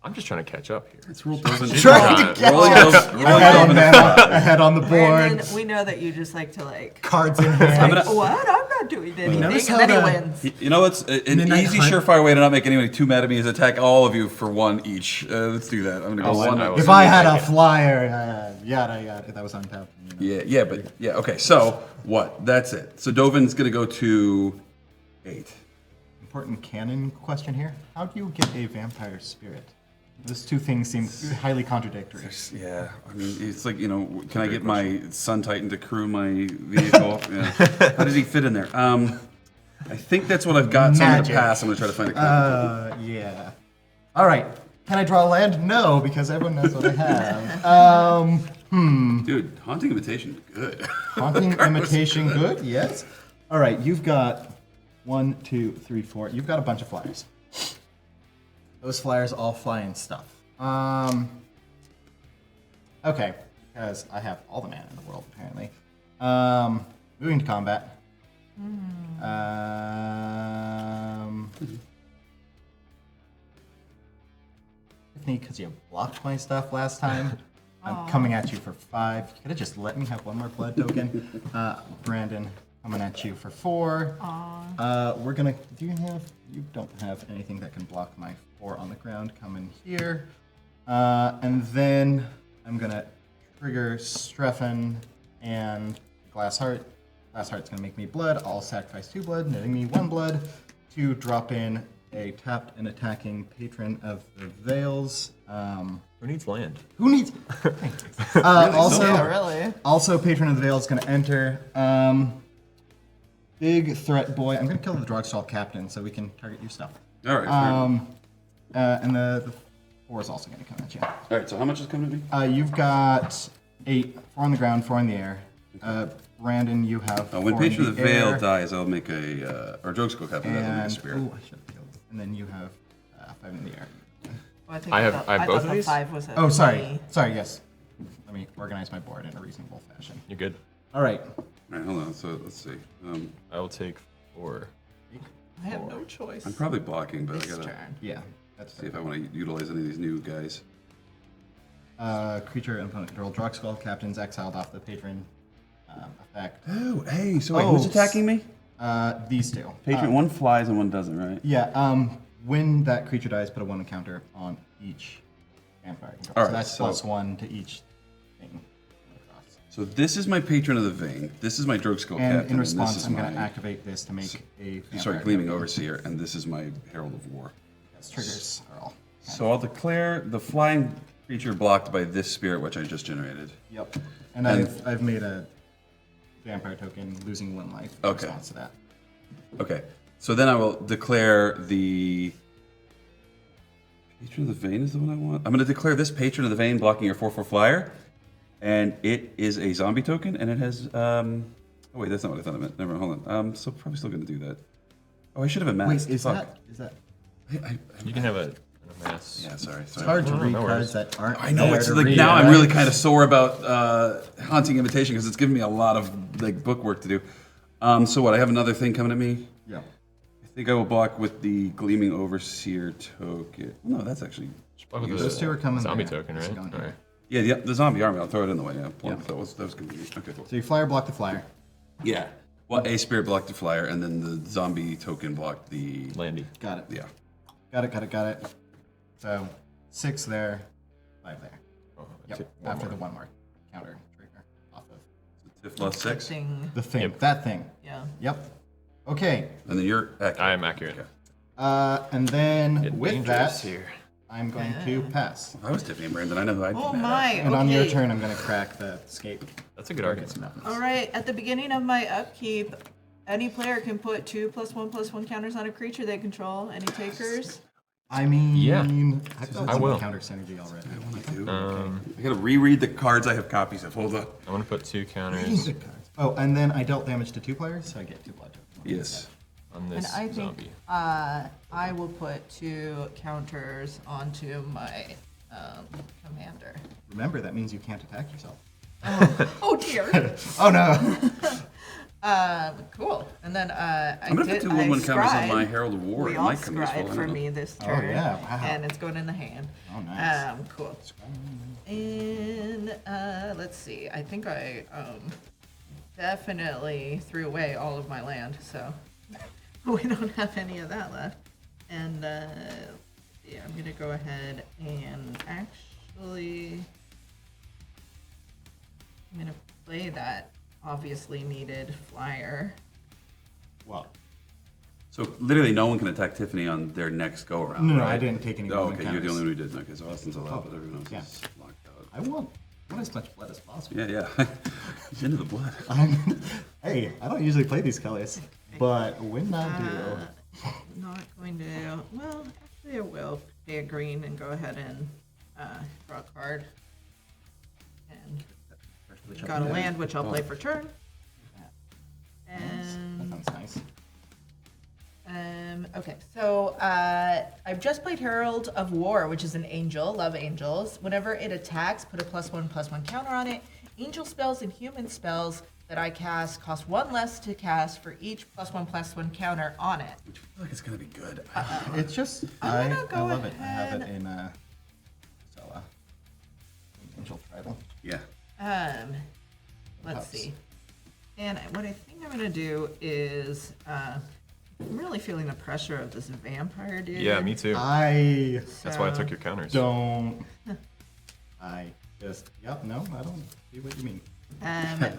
I'm just trying to catch up here. Let's roll Dovin. Trying to get Rolling up. Dovin- You know rolling what? Dovin- Ahead on the board. Brandon, we know that you just like to like. Cards in hand. Like, what? I'm not doing anything. notice And how then he the- wins. You know what's an Midnight easy, Hunt. surefire way to not make anybody too mad at me is attack all of you for 1 each. Let's do that. I'm gonna go Oh, 1. I will If see I you had a take it. flyer, yada yada, that was on top. Yeah. Okay, so what? That's it. So Dovin's gonna go to 8. Important canon question here. How do you get a vampire spirit? Those 2 things seem highly contradictory. Yeah, I mean, it's like, can I get my Sun Titan to crew my vehicle? Yeah. How did he fit in there? I think that's what I've got, so I'm Magic. gonna pass. I'm gonna try to find a card. Yeah. All right. Can I draw a land? No, because everyone knows what I have. Dude, Haunting Imitation, good. Haunting imitation, good. Yes. All right. You've got 1, 2, 3, 4. You've got a bunch of flyers. Those flyers all fly and stuff. Okay, because I have all the mana in the world apparently. Moving to combat. Tiffany, because you blocked my stuff last time. I'm coming at you for 5. You could have just let me have 1 more blood token. Brandon, coming at you for 4. We're gonna. Do you have? You don't have anything that can block my 4 on the ground. Come in here, and then I'm gonna trigger Strefan and Glass Heart. Glass Heart's gonna make me blood. I'll sacrifice 2 blood, netting me 1 blood to drop in a tapped and attacking patron of the Veils. Who needs land? Who needs? Also, Yeah, really. also, Patron of the Veil is going to enter. Big threat boy. I'm going to kill the Drogstall captain so we can target your stuff. All right. And the 4 is also going to come at you. All right. So how much is coming to me? You've got 8, 4 on the ground, 4 in the air. Brandon, you have. When 4 in Patron of the Veil air. dies, I'll make a or Drogstall Captain. I'll make a And spirit. ooh, I should have killed. And then you have 5 in the air. Well, I have both thought of these? 5 was Oh, sorry. me. Sorry, yes. Let me organize my board in a reasonable fashion. You're good. All right. All right, hold on. So let's see. I will take 4. I have no choice. I'm probably blocking, but I This gotta turn. Yeah. That's see if I want to utilize any of these new guys. creature and opponent control. Drug Skull captains exiled off the patron effect. Oh, hey. So wait, who's attacking me? These two. Patron. One flies and one doesn't, right? Yeah. When that creature dies, put a 1 counter on each vampire control. All So right, that's so- +1 to each thing. So this is my patron of the vein. This is my Drug Skull And captain. in this response, is I'm going to my activate this to make a vampire. sorry, Gleaming Overseer, and this is my Herald of War. Yes, triggers are all. So I'll declare the flying creature blocked by this spirit, which I just generated. Yep. And I've made a vampire token losing 1 life in Okay. response to that. Okay. So then I will declare the patron of the vein is the one I want. I'm going to declare this patron of the vein blocking your 4/4 flyer, and it is a zombie token, and it has. Oh wait, that's not what I thought I meant. Never mind. Hold on. So probably still going to do that. Oh, I should have amassed. Wait, is Fuck. that? You can have a mass. Yeah, sorry. It's hard to No, read no cards worries. that aren't. I know there it's to like read, now I'm right? really kind of sore about Haunting Invitation because it's giving me a lot of like book work to do. So what? I have another thing coming at me. Yeah. I think I will block with the Gleaming Overseer token. No, that's actually. Block with Those two are coming Zombie there. token, This is right? going All here. right. Yeah, the zombie army. I'll throw it in the way. Yeah, Yeah. that was convenient. Okay, cool. So you flyer block the flyer. Yeah. Well, a spirit blocked the flyer, and then the zombie token blocked the. Landy. Got it. Yeah. Got it. So 6 there, 5 there. Oh, Yep. After the 1 more counter trigger off of Tiff plus 6, Thing. the thing. Yep. That thing. Yeah. Yep. Okay. and then you're. Accurate. I am accurate. Okay. And then Getting with dangerous that, here. I'm going to pass. If I was Tiffany and Brandon, I know who I'd be Oh mad my. And on your okay. turn, I'm going to crack the escape. That's a good argument. All right. At the beginning of my upkeep, any player can put 2+1/+1 counters on a creature they control. Any takers? I mean, Yeah. I've got I some will. counter synergy already. I gotta reread the cards I have copies of. Hold on. I want to put 2 counters Oh, and then I dealt damage to 2 players, so I get 2 blood tokens. Yes. on And this I think zombie. I will put 2 counters onto my commander. Remember, that means you can't attack yourself. Oh dear. Oh no! Cool. And then I'm gonna put 2 1/1 counters on my Herald of War. We It all might come useful. scribe I don't for know. me this Oh, turn. yeah, wow. And it's going in the hand. Oh, nice. Cool. And let's see. I think I definitely threw away all of my land, so we don't have any of that left. And yeah, I'm gonna go ahead and actually I'm gonna play that obviously needed flyer. Well, So literally, no one can attack Tiffany on their next go around. no, right? I didn't take any Oh, movement okay. You're the counters. only one who did. Okay, so Austin's allowed, but everyone else yeah. is locked out. I want as much blood as possible. Yeah, yeah. He's into the blood. Hey, I don't usually play these colors, but when I do, Not going to. Well, actually, I will pay a green and go ahead and draw a card. And got a land, which I'll play for turn. that And sounds nice. okay, so I've just played Herald of War, which is an angel. Love angels. Whenever it attacks, put a +1/+1 counter on it. Angel spells and human spells that I cast cost 1 less to cast for each +1/+1 counter on it. Which I feel like it's gonna be good. It's just I'm I gonna go love it. I have it ahead. in Zella. Angel Tribal. Yeah. Let's Pups. see. And what I think I'm gonna do is I'm really feeling the pressure of this vampire dude. Yeah, me too. I That's why I took your counters. don't. I just yep. No, I don't see what you mean.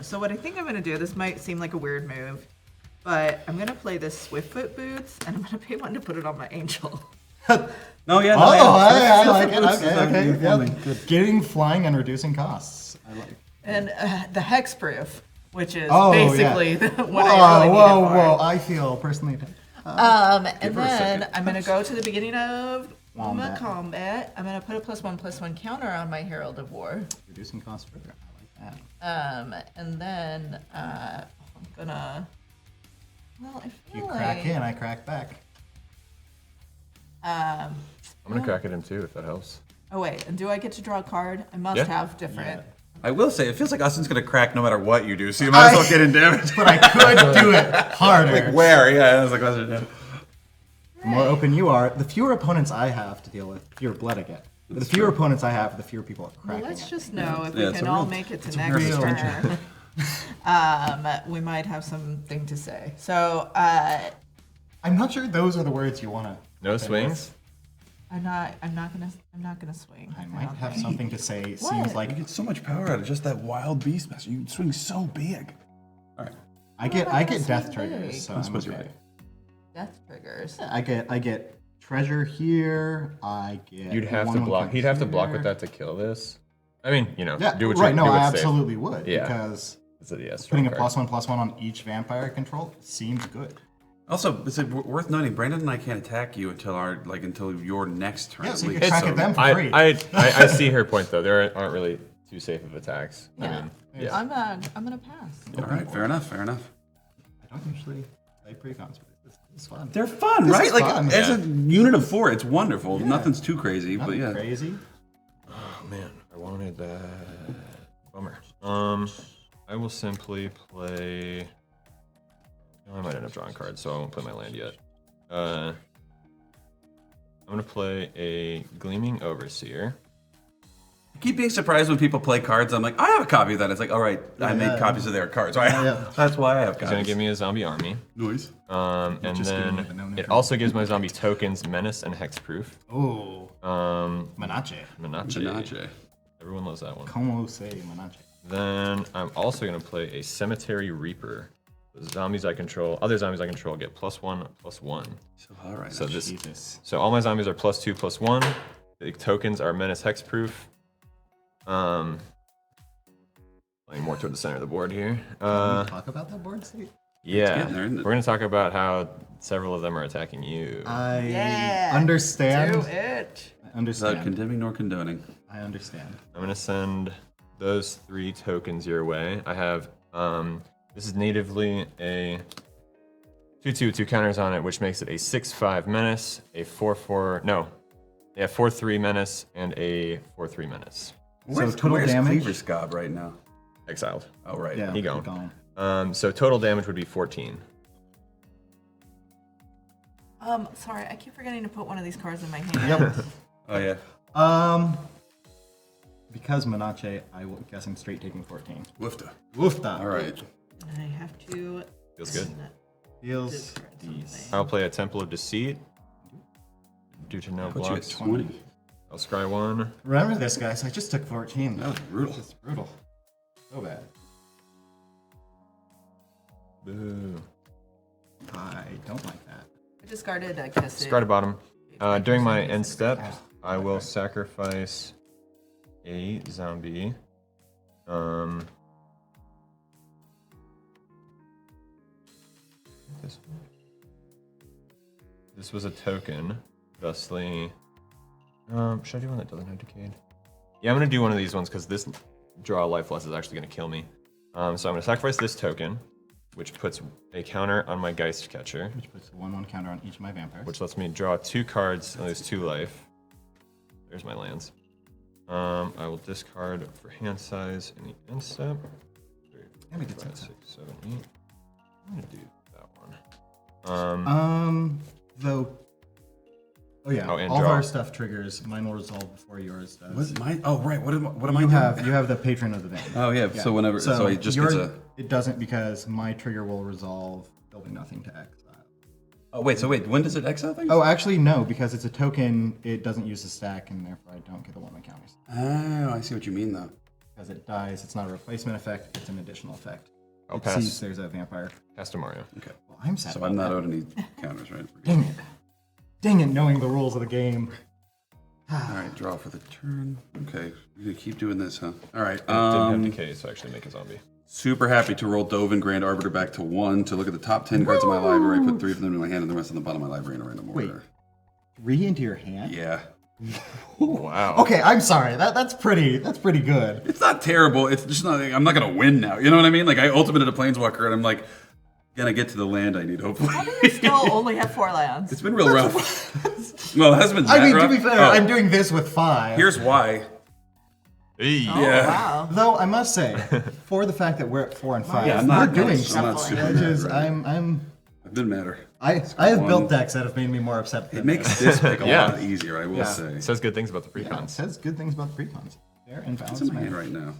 So what I think I'm gonna do, this might seem like a weird move, but I'm gonna play this Swiftfoot Boots, and I'm gonna pay 1 to put it on my angel. No, yeah. Oh, No, yeah. I like it. Boots is Okay, your forming. okay. Yep. Getting flying and reducing costs. I like. And the hexproof, which is Oh, basically yeah. what I really whoa, need it for. whoa! I feel personally attacked. And her a then second. I'm gonna go to the beginning of my Wombat. combat. I'm gonna put a +1/+1 counter on my Herald of War. Reducing costs further. I like that. And then I'm gonna. Well, I feel You like crack in, I crack back. I'm gonna crack at him too, if that helps. Oh wait, and do I get to draw a card? I must Yeah. have different. I will say, it feels like Austin's gonna crack no matter what you do, so you might as well get in damage. But I could do it harder. Like where? Yeah, that's the question. Yeah. The more open you are, the fewer opponents I have to deal with, the fewer blood I get. The fewer opponents I have, the fewer people are Well, cracking let's it. just know if Yeah, we it's can a all real- make it to it's a next real turn. We might have something to say. So I'm not sure those are the words you want to. No swings? I'm not gonna swing. I might don't have think. something to say. What? Seems You like get so much power out of just that wild beast master. You swing so big. All right. I get that's death so triggers, big. so I I'm suppose okay. you're right. Death triggers. I get treasure here. I get. You'd have to one block. thing He'd have to block here. with that to kill this. I mean, you know, Yeah, do what right. you No, do I what's safe. absolutely would Yeah. because It's a yes. putting a +1/+1 on each vampire control seems good. Also, it's worth noting, Brandon and I can't attack you until your next turn. Yeah, so you at can least. crack at them for I, free. I see her point though. There aren't really too safe of attacks. I Yeah. mean, yeah. I'm gonna pass. All right, fair enough, fair enough. I don't usually play precons, but this is fun. They're fun, This right? is Like fun. as a Yeah. unit of 4, it's wonderful. Nothing's too crazy, Nothing but yeah. crazy. Oh man, I wanted that. Bummer. I will simply play. I might end up drawing cards, so I won't play my land yet. I'm gonna play a Gleaming Overseer. I keep being surprised when people play cards. I'm like, I have a copy of that. It's like, all right, I made Yeah. copies of their cards. Yeah. That's why I have He's copies. gonna give me a zombie army. noise. And Just giving me the then no it difference. also gives my zombie tokens Menace and Hexproof. Oh, Manache. Menace. Ganache. Everyone loves that one. Como se Manache? Then I'm also gonna play a Cemetery Reaper. The zombies I control, other zombies I control get +1/+1. So, all right. So this, Jesus. so all my zombies are +2/+1. The tokens are Menace Hexproof. Playing more toward the center of the board here. Talk about that board state. Yeah, getting there, isn't it? we're gonna talk about how several of them are attacking you. I Yeah. understand. Do it. I Without understand. condemning nor condoning. I understand. I'm gonna send those 3 tokens your way. I have this is natively a 2/2 with 2 counters on it, which makes it a 6/5 menace, a 4/4 no, yeah 4/3 menace, and a 4/3 menace. total where's damage? Cleaver Scob right now? Exiled. Oh, right. Yeah, He gone. gone. So total damage would be 14. Sorry, I keep forgetting to put one of these cards in my hand. Yep. Oh, yeah. Because Manache, I will guess I'm straight taking 14. Woofta. Woofta. All right. And I have to. Feels good. Feels discard decent. something. I'll play a Temple of Deceit. Due to no Put you at blocks. 20. I'll scry 1. Remember this, guys. I just took 14. That was brutal. It's brutal. So bad. Boo. I don't like that. I discarded a kiss. Discard a bottom. During my end step, I will sacrifice a zombie. This was a token, thusly. Should I do one that doesn't have decayed? Yeah, I'm gonna do one of these ones because this draw lifeless is actually gonna kill me. So I'm gonna sacrifice this token, which puts a counter on my Geist Catcher, Which puts a 1/1 counter on each of my vampires. which lets me draw 2 cards and lose 2 life. There's my lands. I will discard for hand size in the end step. 3, Yeah, we did 5, say 6, 7, 8. I'm gonna do that one. Though. Oh yeah, Oh, and all of draw. our stuff triggers. Mine will resolve before yours does. What's mine? Oh, right. What am I You doing? have the patron of the vein. Oh, yeah. So whenever. So he just yours- gets a. It doesn't because my trigger will resolve building nothing to exile. Oh, wait. So wait. When does it exile things? Oh, actually no, because it's a token. It doesn't use a stack, and therefore I don't get the 1/1 counters. Oh, I see what you mean, though. Because it dies, it's not a replacement effect. It's an additional effect. I'll It pass. sees there's a vampire. Pass to Mario. Okay. Well, I'm sad So about I'm not that. owed any counters, right? Dang it! Dang it! Knowing the rules of the game. All right. Draw for the turn. Okay. We're gonna keep doing this, huh? All right. Didn't have decay, so I actually make a zombie. Super happy to roll Dovin Grand Arbiter back to 1 to look at the top 10 cards of my library. Put 3 of them in my hand and the rest on the bottom of my library in a random Wait. order. 3 into your hand. Yeah. Wow. Okay, I'm sorry. That's pretty good. It's not terrible. It's just not. I'm not gonna win now. You know what I mean? Like I ultimated a planeswalker, and I'm like, gonna get to the land I need, hopefully. How do you still only have 4 lands? It's been real rough. Well, it hasn't been that I mean, rough. to be fair, Oh, I'm doing this with 5. Here's why. Hey. Oh, Yeah. wow. Though I must say, for the fact that we're at 4 and 5, Yeah, I'm we're not doing I'm something. not super Which mad is, right now. I've It didn't matter. I have one. built decks that have made me more upset. It Than makes this pick a Yeah. lot easier, I will say. It says good things about the Yeah, it precons. says good things about the precons. Fair and What's balanced in my hand manner. right now?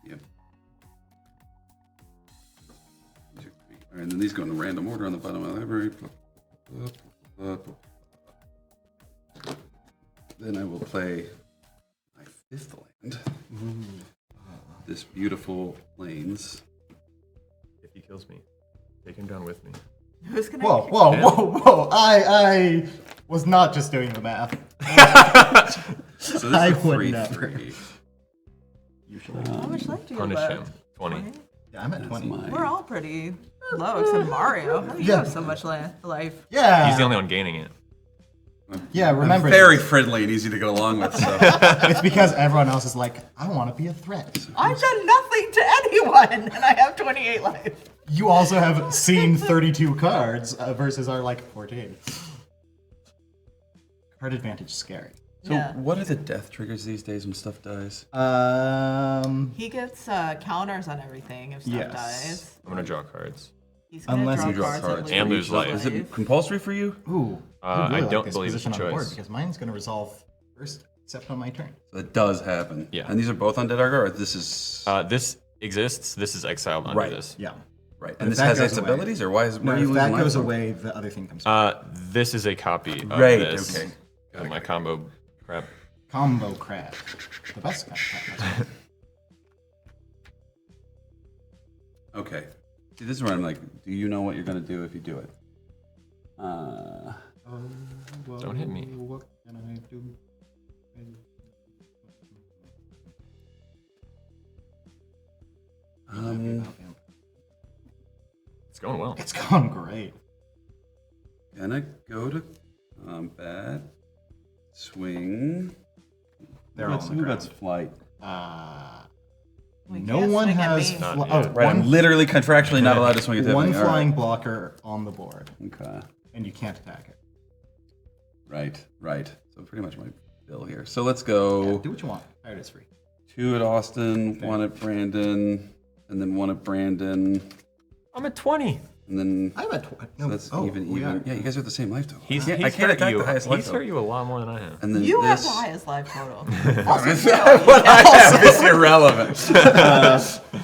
Yep. All right, and then these go in random order on the bottom of the library. Then I will play my 5th land. This beautiful Plains. If he kills me, take him down with me. Who's gonna? Whoa, whoa, whoa, whoa! I was not just doing the math. So this I is a would 3/3. Usually, How much life do you Punish have him. left? 20. yeah, I'm at That's 20. mine. We're all pretty low, except Mario. How do you Yeah. have so much life? Yeah, He's the only one gaining it. yeah. Remember, I'm very friendly and easy to get along with, so. it's because everyone else is like, I want to be a threat. I've done nothing to anyone, and I have 28 life. You also have seen 32 cards versus our like 14. Card advantage is scary. So Yeah. what are the death triggers these days when stuff dies? He gets counters on everything if stuff Yes. dies. I'm gonna draw cards. He's gonna Unless draw you draw cards, cards and lose life. Is it compulsory for you? Ooh, I really like don't this believe it's position a on the board choice. because mine's going to resolve first, except on my turn. That does happen. Yeah. And these are both undead Argo, or this is This exists. This is exiled under Right. this. Yeah. right? if And this that has goes its away- abilities, or why is No, why are you if that losing life goes from? away, the other thing comes. This is a copy of Right, this. okay. Of my combo crap. Combo crab. The best kind of crab. Okay. See, this is where I'm like, do you know what you're gonna do if you do it? Don't hit me. What can I do? It's going well. It's gone great. Can I go to combat? Swing. They're all on the Who ground. gets flight? We No can't one swing at has. me. Not Oh, yet. Right, I'm one, literally contractually not allowed to swing at Tiffany. one All right. flying blocker on the board, Okay. and you can't attack it. Right, right. So pretty much my bill here. So let's go. Do what you want. Pirate is free. 2 at Austin, 1 at Brandon, and then 1 at Brandon, I'm at 20. and then I'm at so that's even. Yeah. Yeah, you guys are the same life total. He's I he's can't hurt attack you. the highest life He's total. hurt you a lot more than I have. And then You have this. the highest life total. What I have is irrelevant.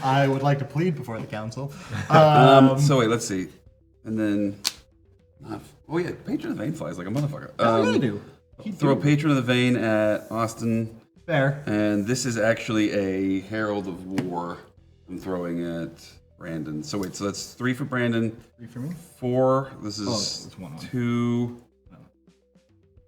I would like to plead before the council. So wait, let's see. And then. Oh yeah, Patron of the Vein flies like a motherfucker. What do you do? Throw Patron of the Vein at Austin. Fair. And this is actually a Herald of War I'm throwing at Brandon. So wait, so that's 3 for Brandon, 3 for me. 4. This Oh, is it's 1-1. 2,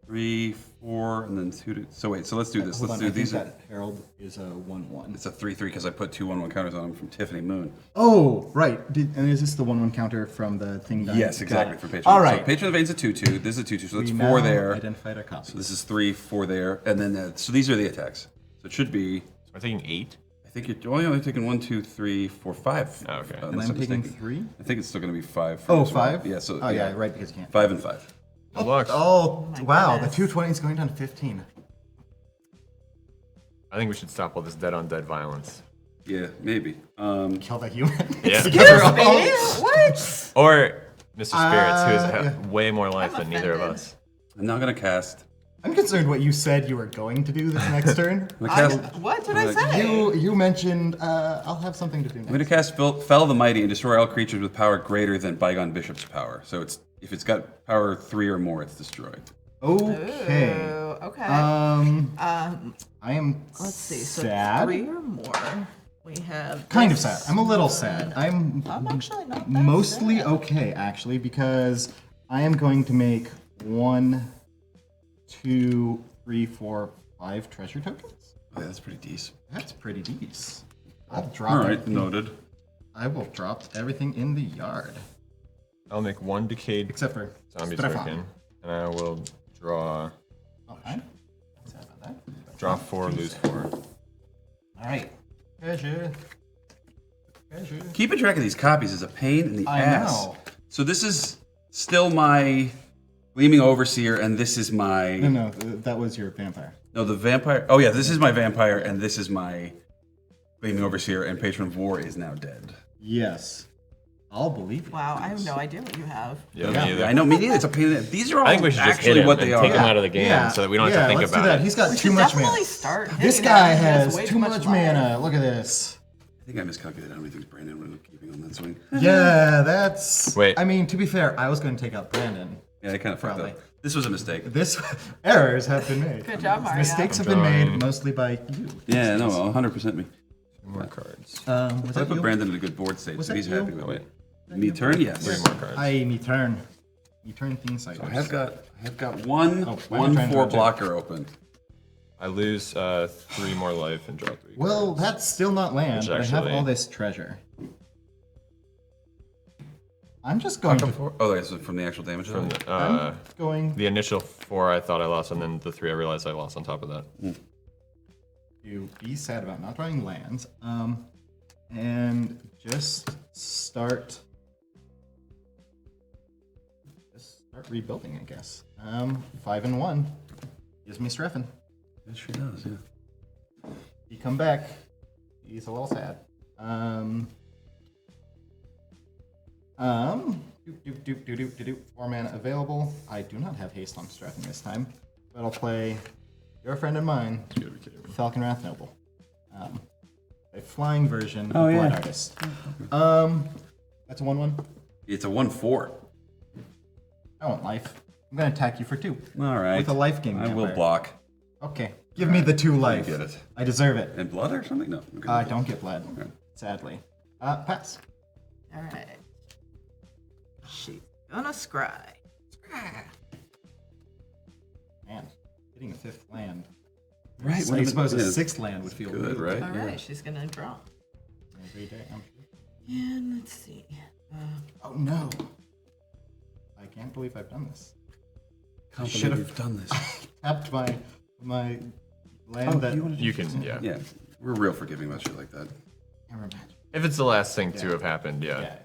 3, 4, and then 2. So wait, so let's do this. Hold Let's on, do I think these. that Herald is a 1/1. It's a 3/3 because I put 2 1/1 counters on them from Tiffany Moon. Oh, right. And is this the 1/1 counter from the thing? Done? Yes, Got exactly it. for Patron. All right. So Patron of the Vein's a 2/2. This is a 2/2. So that's We 4 now there. Identified our copies. So this is 3, 4 there, and then so these are the attacks. So it should be. So I'm taking 8. I think you're only taking 1, 2, 3, 4, 5. Oh, okay. and unless I'm taking mistaken. 3. I think it's still going to be 5. For Oh, this one. 5? Yeah. So Oh yeah, right, because you can't. 5 and 5. Good luck. Oh, my wow. goodness. The 220 is going down to 15. I think we should stop all this dead on dead violence. Yeah, maybe. Kill the human. Yeah. Together all- What? Or Mr. Spirits, who has yeah. way more life I'm than neither of offended. us. I'm not going to cast. I'm concerned what you said you were going to do this next turn. I'm going to cast. What did I say? You mentioned I'll have something to do I'm going to next. cast Fell the Mighty and destroy all creatures with power greater than Bygone Bishop's power. So it's if it's got power 3 or more, it's destroyed. Okay. Ooh, okay. I am Let's see. So sad. 3 or more. We have. Kind of this sad. I'm a little sad. I'm actually not that mostly sad. okay, actually, because I am going to make 1, 2, 3, 4, 5 treasure tokens. Oh, yeah, that's pretty decent. That's pretty decent. I'll drop All right, everything. noted. I will drop everything in the yard. I'll make 1 decayed Except for zombie Strefan. token, and I will draw Oh, I'm sad about that. draw 4, lose 4. Alright. Treasure. Keeping track of these copies is a pain in the I ass. know. So this is still my Gleaming Overseer, and this is my... No, that was your vampire. No, the vampire... Oh yeah, this is my vampire, and this is my Gleaming Overseer, and Patron of War is now dead. Yes. I'll believe you. Wow, I have no idea what you have. Yeah, me either. I know, me neither. It's a pain in the... These are all I think we should just hit actually him what and they are. take him out of the game so that we don't have to think let's about do that. it. He's got We too should much definitely mana. start. This hitting guy him. He has way too much life. mana. Look at this. I think I miscalculated how many things Brandon would end up keeping on that swing. Yeah, that's... Wait. I mean, to be fair, I was going to take out Brandon. Yeah, I kind of fucked Probably. up. This was a mistake. This... Errors have been made. Good job, Mario. Mistakes have been made mostly by you. Yeah, no, 100% me. Two more cards. Was I that put you? Brandon in a good board state, Was so that he's you? happy with Oh, wait. it. Me turn, yes. Three more cards. I me turn. You turn things like I have got one Oh, why am I trying to 1/4 rotate? blocker open. I lose 3 more life and draw 3 Well, cards. that's still not land. Which But I have actually- all this treasure. I'm just going to... Oh, that's from the actual damage. From the, I'm going the initial 4 I thought I lost, and then the 3 I realized I lost on top of that. to be sad about not drawing lands. And just start rebuilding, I guess. 5 and 1 gives me STREFAN. It sure does, yeah. You come back, he's a little sad. Do. 4 mana available. I do not have haste on STREFAN this time, but I'll play your friend and mine, You gotta be kidding me. Falcon Wrath Noble. A flying version Oh, of yeah. Blood Artist. That's a 1/1. It's a 1/4. I want life. I'm gonna attack you for 2. All right. With a life game I will vampire. block. Okay. Give me the 2 life. get it. I deserve it. And blood or something? No. Okay. I don't get blood. Okay. Sadly. Pass. All right. She's gonna scry. Scry. Man, hitting a 5th land. Right. I suppose a yeah. 6th land would feel Good, really right? All right, she's gonna draw. Every day, I'm sure. And let's see. Oh no! I can't believe I've done this. Can't Should've- believe you've done this. Tapped my land that. You can, yeah. Yeah. We're real forgiving about shit like that. Never mind. If it's the last thing to have happened, yeah. Yeah.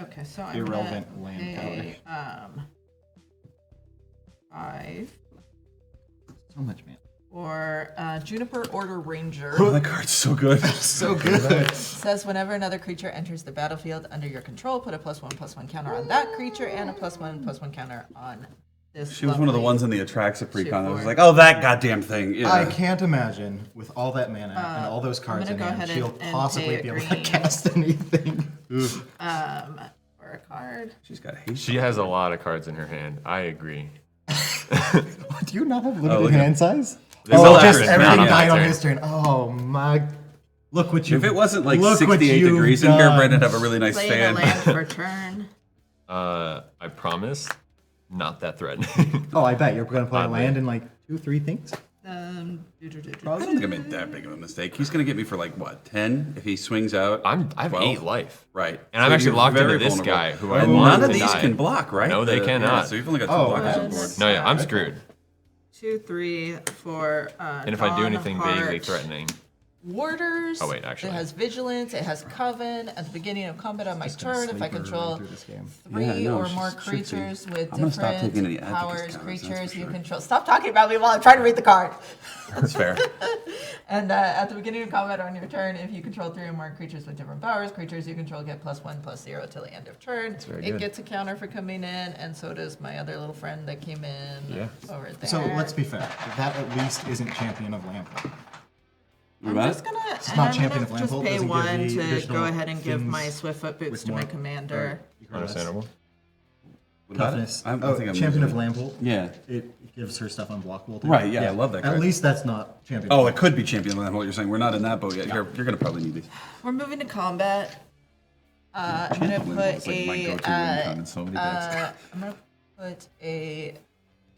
Okay, so I'm Irrelevant gonna land pay 5 So much, man. for Juniper Order Ranger. Oh, that card's so good. So good. Says whenever another creature enters the battlefield under your control, put a +1/+1 counter on that creature and a +1/+1 counter on this. She was one of the lovely- ones in the Atraxa Precon. I was Shoot like, oh, that goddamn thing. Yeah. I can't imagine with all that mana and all those cards gonna in go hand, ahead she'll and possibly pay be a able to green. cast anything. For a card. She's got hate. She has a lot of cards in her hand. I agree. Do you not have limited look at- hand size? There's Oh, a just leverage everything not on my died on turn. his turn. Oh my! Look what you. If it wasn't like look what 68 you've degrees in here, done. Brendan would have a really nice Play fan. the land for turn. I promise, not that threatening. Oh, I bet you're going to play a Oddly. land in like 2-3 things. I don't think I made that big of a mistake. He's going to get me for like, what, 10 if he swings out? I have 12? 8 life. Right. And I'm So actually you're locked into very this vulnerable. guy who I And want none of to these die. can block, right? No, they cannot. So you've only got 2 Oh, blockers on okay. board. No, yeah, I'm screwed. 2, 3 for. And if I do anything vaguely threatening, Warders. Oh, wait, actually. It has Vigilance. It has Coven. At the beginning of combat on my turn, if I control through this game. 3 Yeah, no, or more she's tricky. creatures with I'm gonna stop taking any different advocates powers, counters, that's creatures for you sure. control. Stop talking about me while I'm trying to read the card. That's fair. And at the beginning of combat on your turn, if you control 3 or more creatures with different powers, creatures you control get +1/+0 till the end of turn. very It good. gets a counter for coming in, and so does my other little friend that came in Yeah. over there. So let's be fair. That at least isn't Champion of Lamplight. I'm just gonna, It's and not I'm Champion gonna of just Lamplight, pay doesn't give 1 the to additional go ahead and give things my Swift Foot Boots with to my more- commander. understandable. What about it? Toughness. I Oh, think I'm Champion of using Lamplight. Yeah. It gives her stuff unblockable. Too. Right, yeah, I love that At card. least that's not Champion. Oh, of it could be Champion Land, what you're saying. We're not in that boat yet. You're going to probably need these. We're moving to combat. I'm gonna Champion put Land is like my a. go-to win con in so many decks. I'm gonna put a.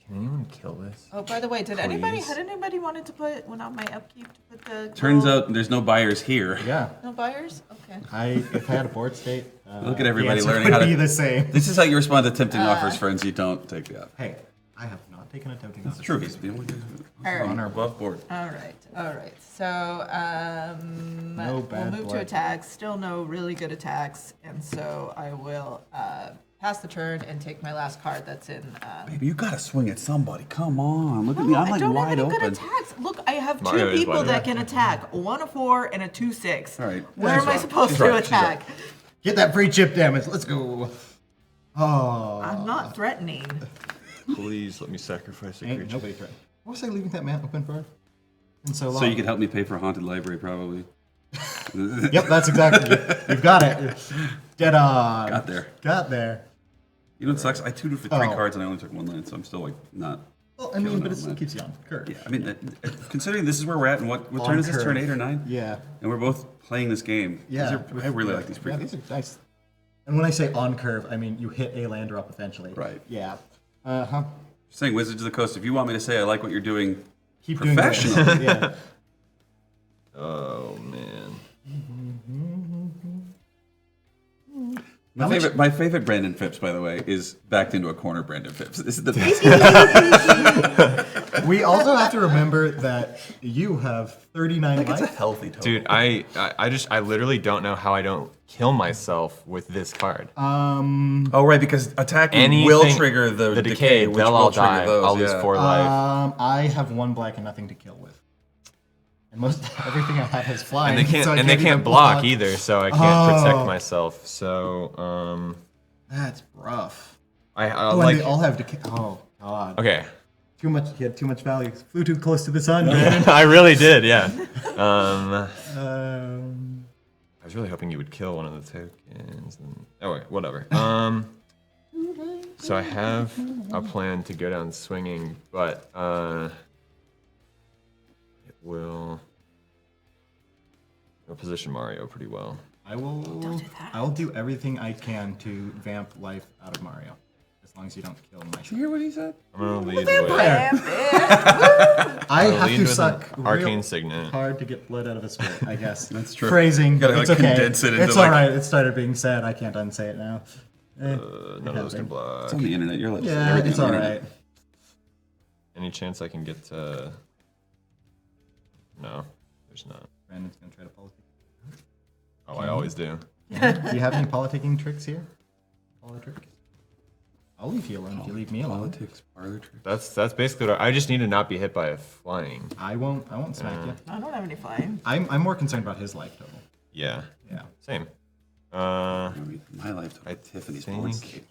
Can anyone kill this? Oh, by the way, had Please. anybody wanted to put one on my upkeep to put the? Turns gold- out there's no buyers here. Yeah. No buyers. Okay. If I had a board state, Look at everybody the answer learning would how to- be the same. This is how you respond to tempting offers, friends. You don't take the offer. Hey, I have not taken a tempting offer. True. He's the only guy All right. Above board. All right. So No we'll bad move to blood. attacks. Still no really good attacks, and so I will pass the turn and take my last card. That's in. Baby, you gotta swing at somebody. Come on, look at me. I'm I like don't have wide any good open. attacks. Look, I have Mario two is people wide that open. can attack. 1 a 4 and a 2-6. All right. Where She's am I right. supposed She's to right. She's right. attack? Get that free chip damage. Let's go. Oh. I'm not threatening. Please let me sacrifice a Ain't creature. nobody threatened. What was I leaving that man open for? And so long. So you can help me pay for Haunted Library, probably. Yep, that's exactly it. You've got it. Dead on. Got there. Got there. You know what sucks? I tutored for 3 Oh. cards and I only took 1 land, so I'm still like not. Well, I mean, Killing but it, it man. keeps you on curve. Yeah, I mean, considering this is where we're at, and what On turn is this? curve. Turn 8 or 9? Yeah. And we're both playing this game. Yeah. I really like these Yeah, pre these are nice. And when I say on curve, I mean you hit a lander up eventually. Right. Yeah. Uh-huh. Saying Wizards of the Coast, if you want me to say I like what you're doing, Keep doing this. Professional. Yeah. Oh man. my favorite Brandon Phipps, by the way, is backed into a corner Brandon Phipps. This is the best. We also have to remember that you have 39 It's a life. healthy total. Dude, I literally don't know how I don't kill myself with this card. Oh, right, because attacking Anything, will trigger the decay, which they'll will all trigger die. those. I'll lose yeah. 4 life. I have 1 black and nothing to kill with. And most everything I have is flying. And they can't so I and they even can't block either, so I can't protect myself. So That's rough. I Oh, like and they all have decay. Oh God. okay. Too much. He had too much value. Flew too close to the sun, man. I really did, yeah. I was really hoping you would kill one of the tokens. Oh wait, whatever. So I have a plan to go down swinging, but it'll position Mario pretty well. I will. Don't do that. I will do everything I can to vamp life out of Mario, as long as you don't kill my. Did you hear what he said? I'm gonna lead with I I'll have lead to with suck an arcane real signet. hard to get blood out of a spirit. I guess That's true. Phrasing. You gotta, it's like, okay. condense it into, It's like- all right. It started being said. I can't unsay it now. None of those can block. It's on the internet. You're like Yeah, everything it's on all the right. internet. Any chance I can get to? No, there's not. Brandon's gonna try to politic. Oh, I always do. Do you have any politicking tricks here? Politricks? I'll leave you alone if you leave me alone. Politics, parlor trick. That's basically what I just need to not be hit by a flying. I won't smack you. I don't have any flying. I'm more concerned about his life total. Yeah. Yeah. Same. I mean, my life took I Tiffany's think- board state.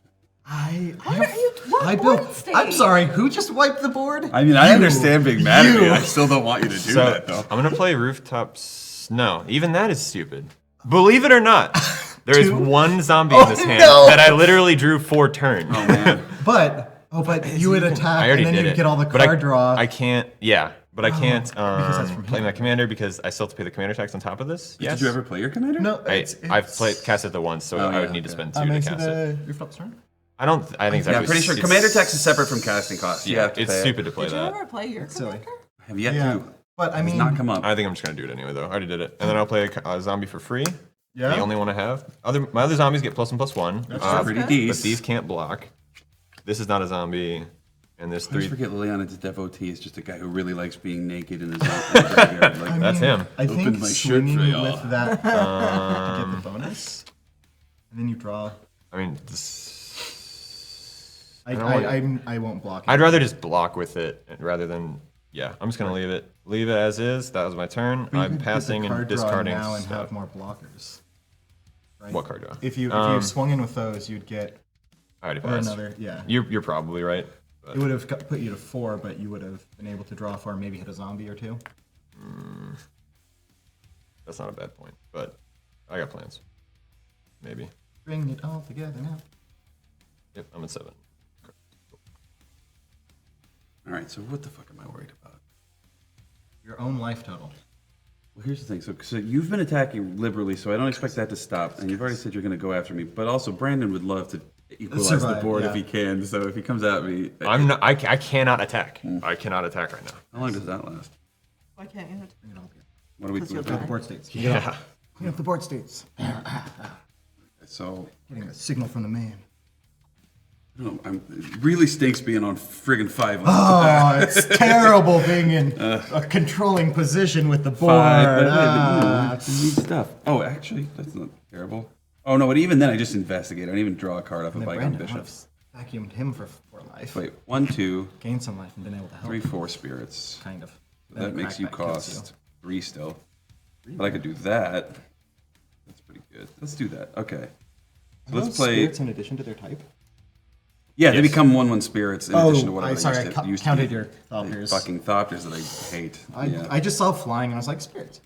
I built. I'm sorry. Who just wiped the board? I mean, I You. understand being mad at me. You. I still don't want you to do So that, though. I'm gonna play rooftops. No, even that is stupid. Believe it or not, there is Two? one zombie Oh, in this hand no. that I literally drew 4 turns. Oh, man. But you would I attack already and then did you'd it. get all the But card draw. I can't. Yeah, but I can't that's from play my commander because I still have to pay the commander tax on top of this. Yes. Did you ever play your commander? no, I've cast it the once, so I would yeah, need to okay. spend 2 to Makes cast it. it rooftop's turn. I don't. I think it's Yeah, I'm actually. pretty sure it's- commander tax is separate from casting costs. You Yeah, have to it's pay it. stupid to play Did you that. ever play your Silly. commander? I have yet Yeah, to. but I It's mean, not come up. I think I'm just gonna do it anyway, though. I already did it, and then I'll play a zombie for free. Yeah. The only one I have. My other zombies get +1/+1. Pretty But decent. these can't block. This is not a zombie, and there's I always 3. forget Liliana's devotee is just a guy who really likes being naked in his graveyard. Like, That's him. I think Opened my shirt swinging for y'all. with that to get the bonus, and then you draw. I mean, I won't block it. I'd rather just block with it rather than. Yeah, I'm just gonna leave it. Leave it as is. That was my turn. But you I'm could get the passing and card draw discarding now and stuff. have more blockers. Right? What card draw? If you swung in with those, you'd get I already or passed. another. Yeah. You're probably right. But It would have put you to 4, but you would have been able to draw 4 and maybe hit a zombie or 2. that's not a bad point. But I got plans. Maybe. Bring it all together now. Yep, I'm at 7. all right, so what the fuck am I worried about? Your own life total. Well, here's the thing. So you've been attacking liberally, so I don't expect that to stop. And you've already said you're going to go after me. But also, Brandon would love to equalize the Survive, board yeah. if he can. So if he comes at me, I'm not. I cannot attack. I cannot attack right now. how long does that last? Why can't you? Bring it all together. What do we Because you'll do? die. The board states. Yeah. Clean up the board states. So Getting a signal from the man. No, it really stinks being on friggin' 5. Oh, it's terrible being in a controlling position with the board. 5, but it's some neat stuff. Oh, actually, that's not terrible. Oh no, but even then I just investigate. I don't even draw a card off a Precon Brandon would bishop. have vacuumed him for 4 life. Wait, 1, 2, Gained some life and been able to help. 3, 4 spirits. Kind of. That Then makes you crackback kills cost 3 still. But I could do that. That's pretty good. Let's do that. Okay. So Are let's those play. spirits in addition to their type? Yeah, they Yes. become 1/1 spirits in addition to whatever I'm sorry, they I used to counted be. your The Thopters. fucking Thopters that I hate. Yeah. I just saw flying and I was like, spirits.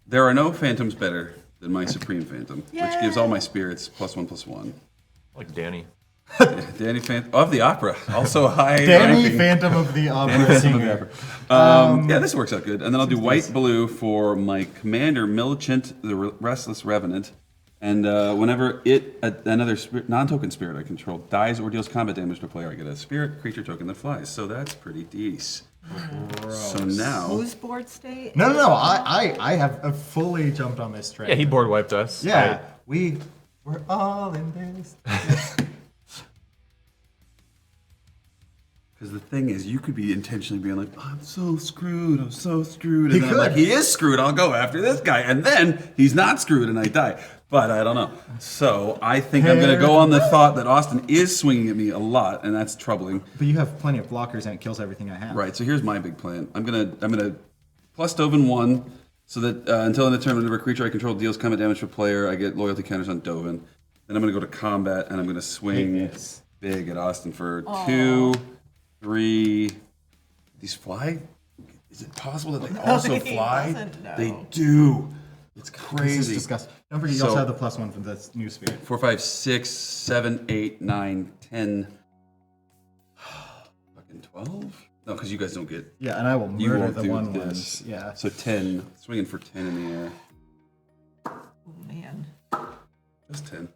There are no phantoms better than my Supreme Phantom, which gives all my spirits +1/+1. Like Danny. Danny Phantom of the Opera, also high Danny ranking. Phantom of the Opera Phantom of singer. the Opera. Yeah, this works out good. And then I'll do white blue for my commander, MILLICENT, the Restless Revenant. And whenever another non-token spirit I control dies or deals combat damage to a player, I get a spirit creature token that flies. So that's pretty decent. So now, Whose board state? No. I have fully jumped on this train. Yeah, he board wiped us. Yeah, we're all in this. because the thing is, you could be intentionally being like, I'm so screwed, I'm so screwed. He And then I'm like, could. he is screwed, I'll go after this guy. And then he's not screwed and I die. But I don't know. So I think I'm going to go on the thought that Austin is swinging at me a lot, and that's troubling. But you have plenty of blockers and it kills everything I have. Right, so here's my big plan. I'm gonna plus Dovin 1, so that until in the turn, whenever a creature I control deals combat damage to a player, I get loyalty counters on Dovin. Then I'm gonna go to combat, and I'm gonna swing Yes. big at Austin for 2, 3. These fly? Is it possible that they also he fly? doesn't know. They do. It's This is crazy. disgusting. Don't forget, you So- also have the +1 from this new spirit. 4, 5, 6, 7, 8, 9, 10. Fucking 12? No, because you guys don't get. Yeah, and I will You murder won't the do 1/1s. this. Yeah. So 10. Swinging for 10 in the air. Oh, man. Just 10.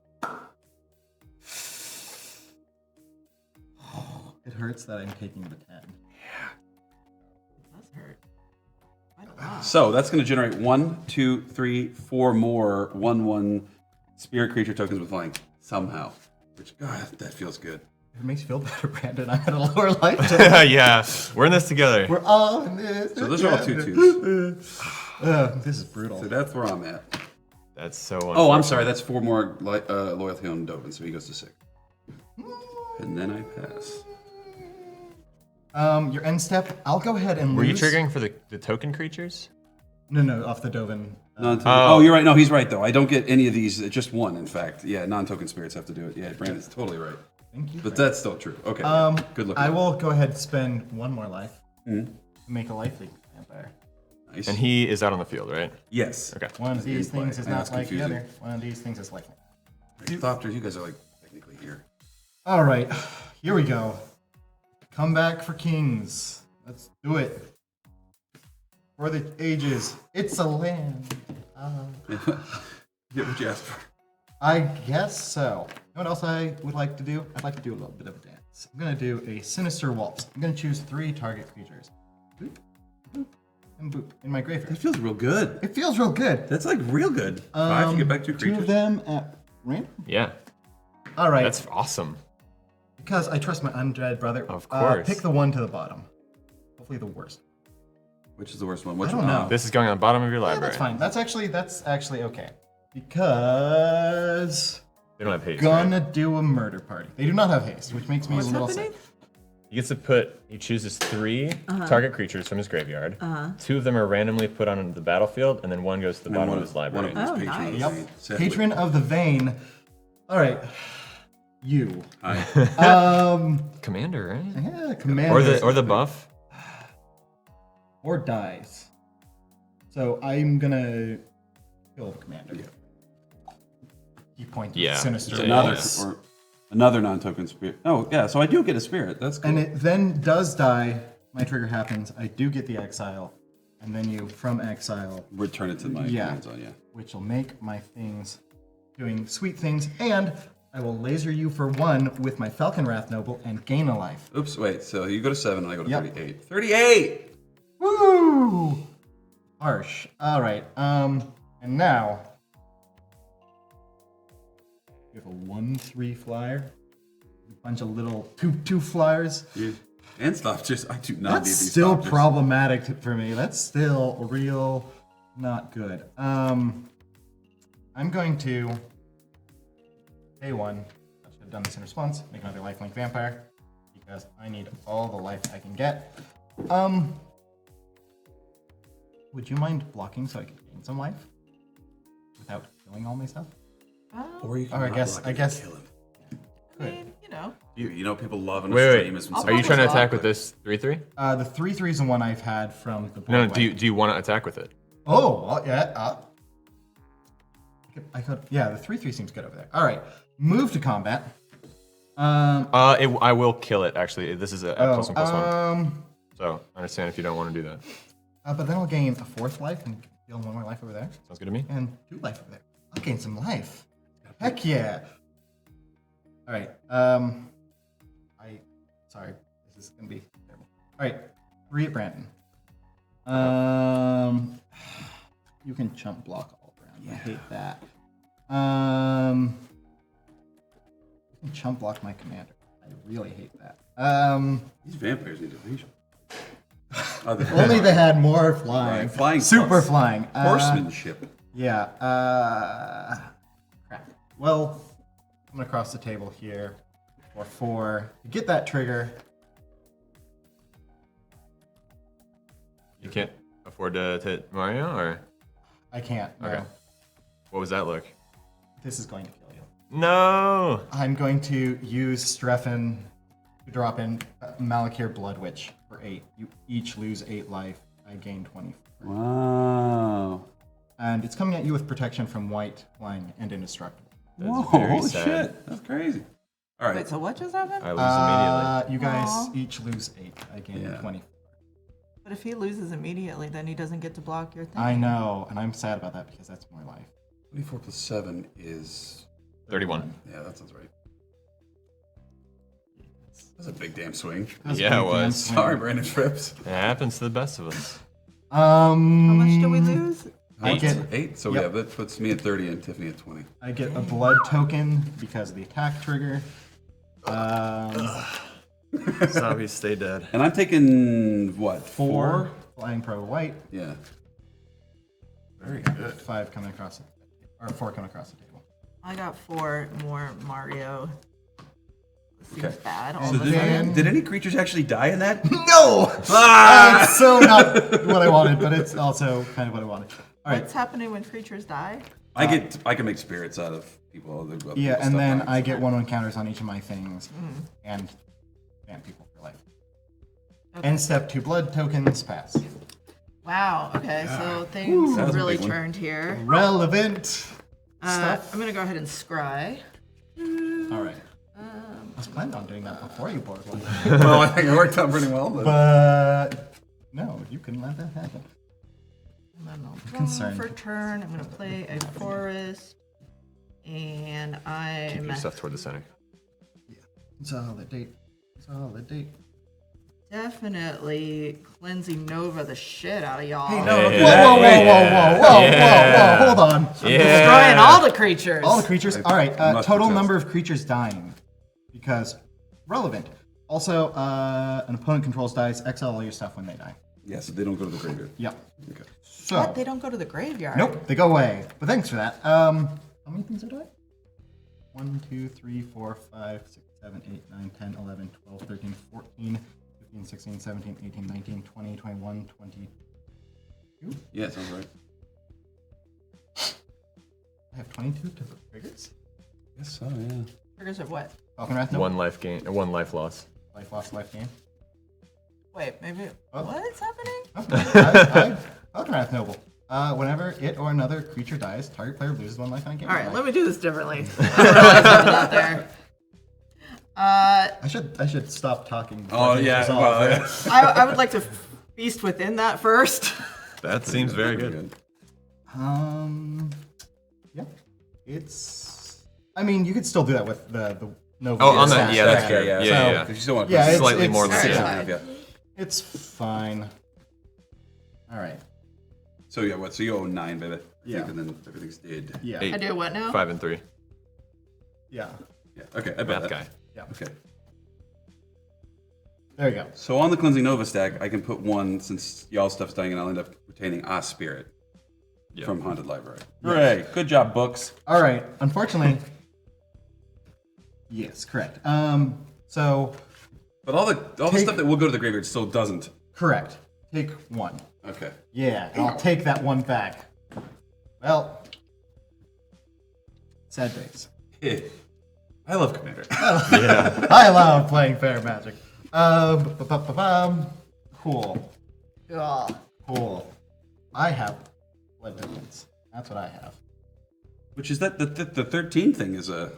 It hurts that I'm taking the 10. It does hurt. Quite a lot. So that's going to generate 1, 2, 3, 4 more 1/1 spirit creature tokens with flying somehow. Which, God, that feels good. If it makes you feel better, Brandon, I'm at a lower life total. Yeah, we're in this together. We're all in this. So those are all 2/2s. This is brutal. So that's where I'm at. That's so. Oh, I'm sorry. That's 4 more loyalty on Dovin, so he goes to 6. And then I pass. Your end step, I'll go ahead and Were you lose. triggering for the token creatures? No, off the Dovin. Oh, you're right. No, he's right, though. I don't get any of these. Just 1, in fact. Yeah, non-token spirits have to do it. Yeah, Brandon's totally right. Thank you. But that's still true. Okay. Yeah. Good looking. I will go ahead and spend 1 more life. Make a life leak vampire. Nice. And he is out on the field, right? Yes. Okay. One of these Gameplay. things is I know not it's like the confusing. other. One of these things is like. Thopters, you guys are like technically here. All right, here we go. Come back for kings. Let's do it. For the ages, it's a land. Get what you asked for. I guess so. You know what else I would like to do? I'd like to do a little bit of a dance. I'm gonna do a sinister waltz. I'm gonna choose 3 target creatures. Boop, boop, and boop in my That graveyard. feels real good. It feels real good. That's like real good. 5, you get back 2 2 creatures. of them at random. Yeah, All right. that's awesome. Because I trust my undead brother. Of course. Pick the one to the bottom. Hopefully the worst. Which is the worst one? Which I don't one? know. This is going on the bottom of your Yeah, library. that's fine. That's actually okay. Because They don't have haste. gonna Right? do a murder party. They do not have haste, which makes me What's a little happening? sad. He gets to put. He chooses 3 target creatures from his graveyard. 2 of them are randomly put on the battlefield, and then 1 goes to the bottom of his library. One of Oh, them's patron. nice. Yep. Right? Sadly. Patron of the vein. All right. You. Hi. Commander, right? Yeah, commander. Or the buff. Or dies. So I'm gonna kill the commander. You point to Yeah. sinister. Yeah. Another Yes. or another non-token spirit. Oh yeah, so I do get a spirit. That's cool. And it then does die. My trigger happens. I do get the exile, and then you from exile, Return it to my Yeah. hands on. Yeah. which will make my things doing sweet things, and I will laser you for 1 with my Falcon Wrath Noble and gain a life. Oops. Wait. So you go to 7, and I go to Yep. 38. 38. Woo! Harsh. All right. And now you have a 1/3 flyer. You bunch of little two flyers. Yeah. And stuff. Just I do not That's need these still stoppers. problematic for me. That's still real not good. I'm going to pay one. I should have done this in response. Make another lifelink vampire because I need all the life I can get. Would you mind blocking so I can gain some life without killing all my stuff? Or you can Or I not guess- block I it guess- and kill him. I mean, you know. You know people love an Wait, extremist when Are you someone trying to does attack that. with this 3/3? The 3/3 is the one I've had from the board. No, do you want to attack with it? Oh, well, yeah. I could. Yeah, the 3/3 seems good over there. All right, move to combat. I will kill it. Actually, this is a +1/+1. So I understand if you don't want to do that. But then I'll gain a 4th life and heal 1 more life over there, Sounds good to me. and 2 life over there. I'll gain some life. Heck yeah! All right. Sorry, this is gonna be terrible. All right, 3 at Brandon. You can chump block all around. I hate that. You can chump block my commander. I really hate that. These vampires need a leash. Only they had more flying. Right, flying Super plus. flying. Horsemanship. Yeah. Crap. Well, I'm gonna cross the table here for 4. To get that trigger. You can't afford to hit Mario, or I can't. No. Okay. What was that look? This is going to kill you. No. I'm going to use STREFAN to drop in Malakir Blood Witch for 8. You each lose 8 life. I gain 20. Wow. And it's coming at you with protection from white, flying, and indestructible. That's Whoa, very holy sad. shit. That's crazy. All right. Wait, so what just happened? I lose immediately. You guys Aw. each lose 8. I gain Yeah. 20. But if he loses immediately, then he doesn't get to block your thing. I know, and I'm sad about that because that's more life. 24 plus 7 is... 31. Yeah, that sounds right. That's a big damn swing. That's Yeah, it pretty damn was. swing. Sorry, Brandon Phipps. It happens to the best of us. How much do we lose? I Eight. get 8? So Yep. yeah, that puts me at 30 and Tiffany at 20. I get a blood token because of the attack trigger. Zombies stay dead. And I'm taking, what, 4 flying pro white. Yeah. Very good. 5 coming across the or 4 coming across the table. I got 4 more Mario. This seems Okay. bad. All So of a then- sudden. Did any creatures actually die in that? No! It's so not what I wanted, but it's also kind of what I wanted. All right. What's happening when creatures die? I can make spirits out of people. Other Yeah, people and stuff then on. I get 1/1 counters on each of my things, and ban people for life. Okay. End step 2 blood tokens pass. Wow. Okay, so things That was a really big one. turned here. Relevant stuff. I'm gonna go ahead and scry. All right. I was planning on doing that before you board one. Well, I think it worked out pretty well. But... But no, you couldn't let that happen. And then I'll draw Concerned. for turn. I'm gonna play a forest, and Keep I'm your stuff toward the center. Solidate. Solidate. definitely cleansing Nova the shit out of y'all. No, Yeah. whoa, hold on. Destroying all the creatures. All the creatures. All right. Must Total protest. number of creatures dying, because relevant. Also, an opponent controls dice. Exile all your stuff when they die. Yeah, so they don't go to the graveyard. Yep. Okay. So. What? They don't go to the graveyard. Nope, they go away. But thanks for that. How many things are dying? 1, 2, 3, 4, 5, 6, 7, 8, 9, 10, 11, 12, 13, 14, 15, 16, 17, 18, 19, 20, 21, 22. Yeah, sounds right. I have 22 triggers? Yes, so yeah. Triggers of what? Falcon Wrath? Nope. One life gain, one life loss. Life lost, life gain. Wait, maybe. Oh. What's happening? Falcon Wrath Noble. Whenever it or another creature dies, target player loses 1 life on a game. All right, let me do this differently. I don't realize I was out there. I should stop talking. Oh yeah. Well, yeah. I would like to feast within that first. That seems very Pretty good. Yeah. It's. I mean, you could still do that with the Nova. Oh, on Stack. that, yeah, that's Yeah, true. yeah, Yeah, so yeah, yeah. If you still want to Yeah, put it's- Slightly more it's- than Alright, that. fine. yeah. It's fine. All right. So yeah, what? So you owe 9, baby. I Yeah. think, and then everything's dead. Yeah. 8, I do what now? 5, and 3. Yeah. Yeah. Okay. I bet Math that. guy. Yeah. Okay. There you go. So on the Cleansing Nova stack, I can put one, since y'all stuff's dying, and I'll end up retaining a spirit from Haunted Library. Hooray! Good job, books. All right. Unfortunately, yes, correct. So But all the stuff that will go to the graveyard still doesn't. correct. Take one. Okay. Yeah, and I'll take that one back. Well, sad days. I love Commander. I love playing fair magic. Cool. Ugh. Cool. I have blood diligence. That's what I have. Which is that the 13 thing is a.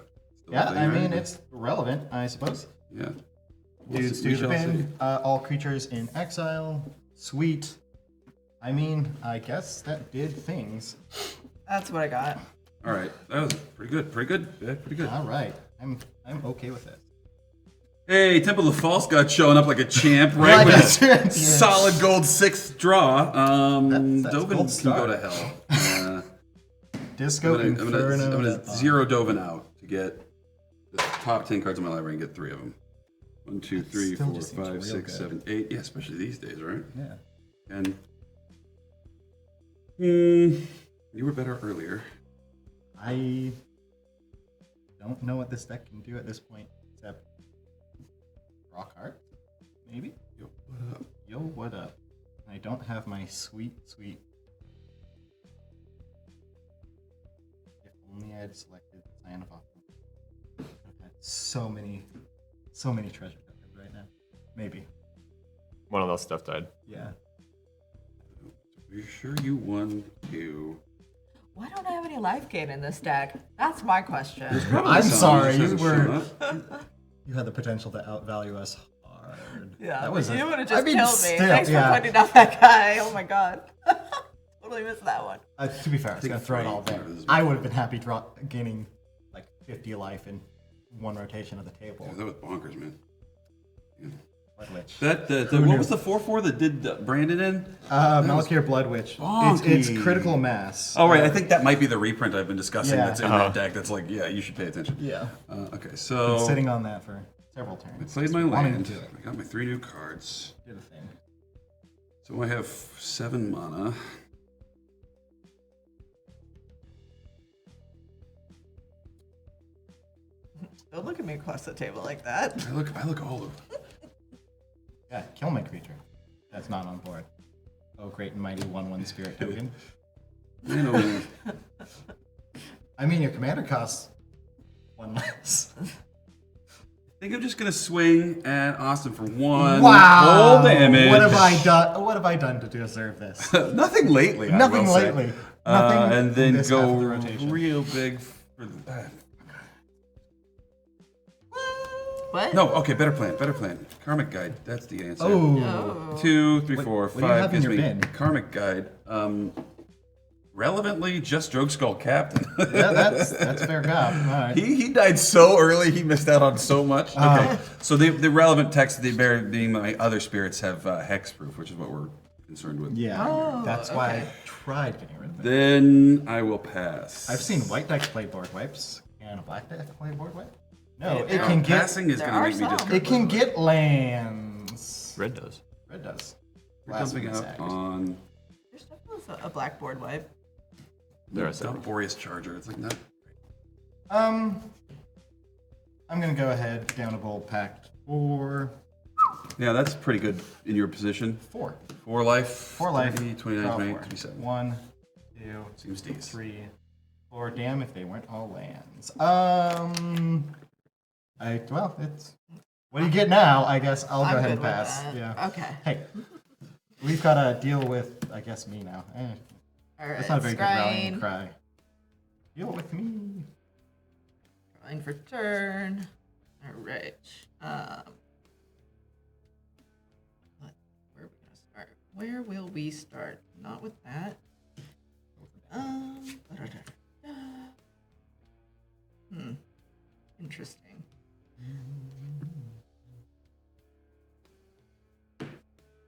Yeah, thing, I mean, right? it's relevant, I suppose. Yeah. Dudes We to shall defend all creatures in exile. Sweet. I mean, I guess that did things. That's what I got. All right, that was pretty good. Pretty good. Yeah, pretty good. All right, I'm okay with this. Hey, Temple of False God showing up like a champ, right? Like With a his champion. solid gold 6th draw. That's Dovin gold can star. go to hell. Disco I'm Inferno. gonna zero Dovin out to get the top 10 cards in my library and get 3 of them. 1, 2, 3, still 4, just seems 5, real 6, good. 7, 8. Yeah, especially these days, right? Yeah. And you were better earlier. I don't know what this deck can do at this point, except draw cards, maybe? Yo, what up? Yo, what up? I don't have my sweet. If only I had selected Scion of Optimus. I've had so many treasure tokens right now. Maybe. One of those stuff died. Yeah. Are you sure you won you? Why don't I have any life gain in this deck? That's my question. I'm sorry, you Hasn't shown were. up. You had the potential to outvalue us hard. Yeah, that was you a- would have I just mean, killed me. still, Thanks yeah. for pointing out that guy. Oh my god. Totally missed that one. To be fair, I was gonna throw it all there. This is- I would have been happy gaining like 50 life in one rotation of the table. Yeah, that was bonkers, man. Blood Witch. That Who what knew? was the 4/4 that did Brandon in? Malakir Blood Witch. It's bonky. critical mass. Oh right, I think that might be the reprint I've been discussing. Yeah. That's in that deck. That's like, yeah, you should pay attention. Yeah. Okay, so Been sitting on that for several I turns. played my Wanting land. to do it. I got my 3 new cards. Do the thing. So I have 7 mana. Don't look at me across the table like that. I look all over. Yeah, kill my creature. That's not on board. Oh, great and mighty 1/1 spirit token. You know, I mean, your commander costs 1 less. I think I'm just gonna swing at Austin for 1 Wow! full damage. What have I done? What have I done to deserve this? Nothing lately. I Nothing will say. lately. Nothing and in then this half go of the rotation. real big for that. What? No, okay, better plan. Karmic Guide, that's the answer. Oh. 2, 3, 4, what do you 5 have in gives your me bin? Karmic Guide. Relevantly, just Stroke Skull Captain. Yeah, that's fair cop. All right. He died so early, he missed out on so much. Okay, so the relevant text, being my other spirits, have hexproof, which is what we're concerned with. Yeah, that's why I tried getting rid of it. Then I will pass. I've seen white decks play board wipes and a black deck play board wipe. No, Hey, it can get Passing is there going to are make me some. just. it can get lands. Red does. Red does. We're Last dumping one out sagged. on There's definitely a blackboard wipe. There are some. Boreas Charger. It's like not. I'm gonna go ahead down a bold pact for Yeah, that's pretty good in your position. 4. 4 life. 4 life. 30, 29, Draw 28, 4. 27. 1, 2, Seems decent. 3, 4. Damn if they weren't all lands. Well, it's what do you get now? I guess I'll go I'm ahead good and with pass. that. Yeah. Okay. Hey, we've got to deal with, I guess, me now. All right. That's not a very good rallying Scrying. cry. Deal with me. Drawing for turn. All right. Where are we gonna start? Where will we start? Not with that. Interesting.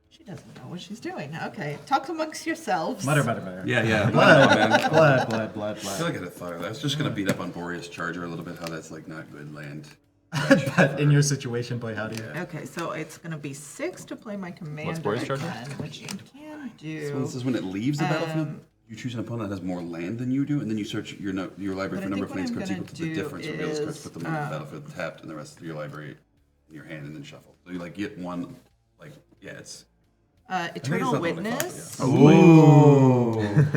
She doesn't know what she's doing. Okay, talk amongst yourselves. Mutter. Yeah. Blood, man. blood. I feel like I had thought of that. I was just gonna beat up on Boreas Charger a little bit. How that's like not good land. But in your situation, boy, howdy. Okay, so it's gonna be 6 to play my commander Boris charger? again, which you can So do. this is when it leaves the battlefield. You choose an opponent that has more land than you do, and then you search your library But for I number of think planes what cards I'm equal to the gonna do difference from the other cards. is, Put them on the battlefield tapped, and the rest of your library in your hand, and then shuffle. So you like get one, like it's. Eternal not the one I Witness. thought, yeah.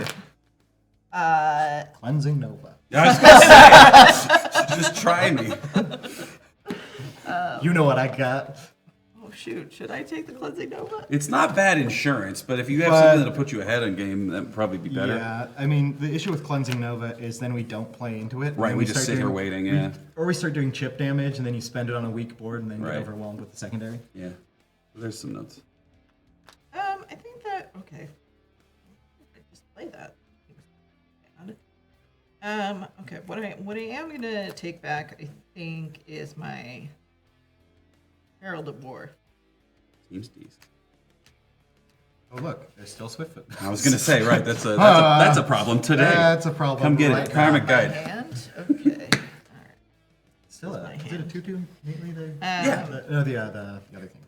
Ooh. Cleansing Nova. Yeah, I was gonna say, just try me. You know what I got. Oh shoot, should I take the Cleansing Nova? It's not bad insurance, but if you have But- something that'll put you ahead in game, that'd probably be better. Yeah, I mean, the issue with Cleansing Nova is then we don't play into it. and Right, then we just start sit here doing- waiting, we- yeah. Or we start doing chip damage, and then you spend it on a weak board, and then Right. get overwhelmed with the secondary. Yeah, there's some notes. I think that okay. I just play that. Okay. What I am gonna take back, I think, is my Herald of War. Seems decent. Oh look, there's still Swiftfoot. I was gonna say, right? That's a problem today. That's a problem. Come get right it, Karmic now. Guide. And okay. All right. Still, my is it a hand. 2/2 neatly there? Yeah. No, the other thing.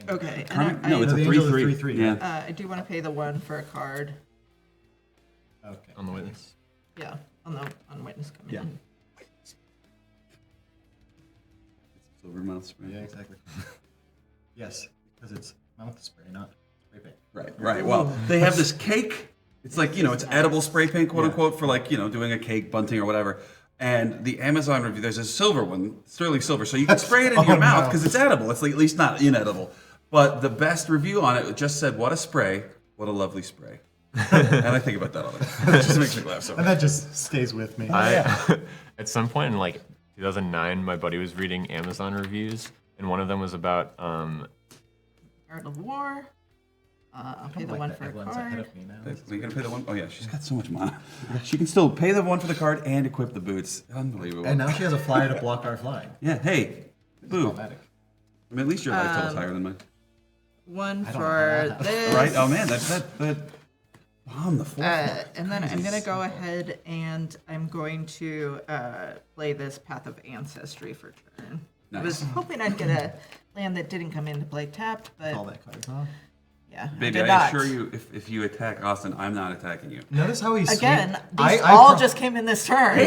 Okay. And Karmic? I, No, it's a the angel of 3/3. 3/3, Yeah. I do want to pay the 1 for a card. Okay. On the witness. Yeah, on witness coming Yeah. in. Silver mouth spray. Yeah, exactly. Yes, because it's mouth spray, not spray paint. Right. Well, they have this cake. It's like, it's edible spray paint, quote unquote, for like, doing a cake, bunting or whatever. And the Amazon review, there's a silver one, sterling silver. So you can spray it in your mouth because it's edible. It's like at least not inedible. But the best review on it just said, "What a spray. What a lovely spray." And I think about that all the time. It just makes me laugh so And much. that just stays with me. I at some point in like 2009, my buddy was reading Amazon reviews, and one of them was about Herald of War. I'll pay the Like 1 that for a everyone's ahead card. of me now. Are you going to pay the one? Oh, yeah. She's got so much mana. She can still pay the 1 for the card and equip the boots. Unbelievable. And now she has a flyer to block our flying. Yeah. Hey. Boo. Automatic. I mean, at least your life total's higher than mine. 1 don't for know. this. Right? Oh, man. That bomb the 4th. And then I'm gonna go ahead and I'm going to play this Path of Ancestry for turn. I was Nice. hoping I'd get a land that didn't come into play tapped, All but that card, huh? yeah, Baby, did I not. assure you, if you attack Austin, I'm not attacking you. Notice how he's Again, sweet. these I all pro- just came in this turn.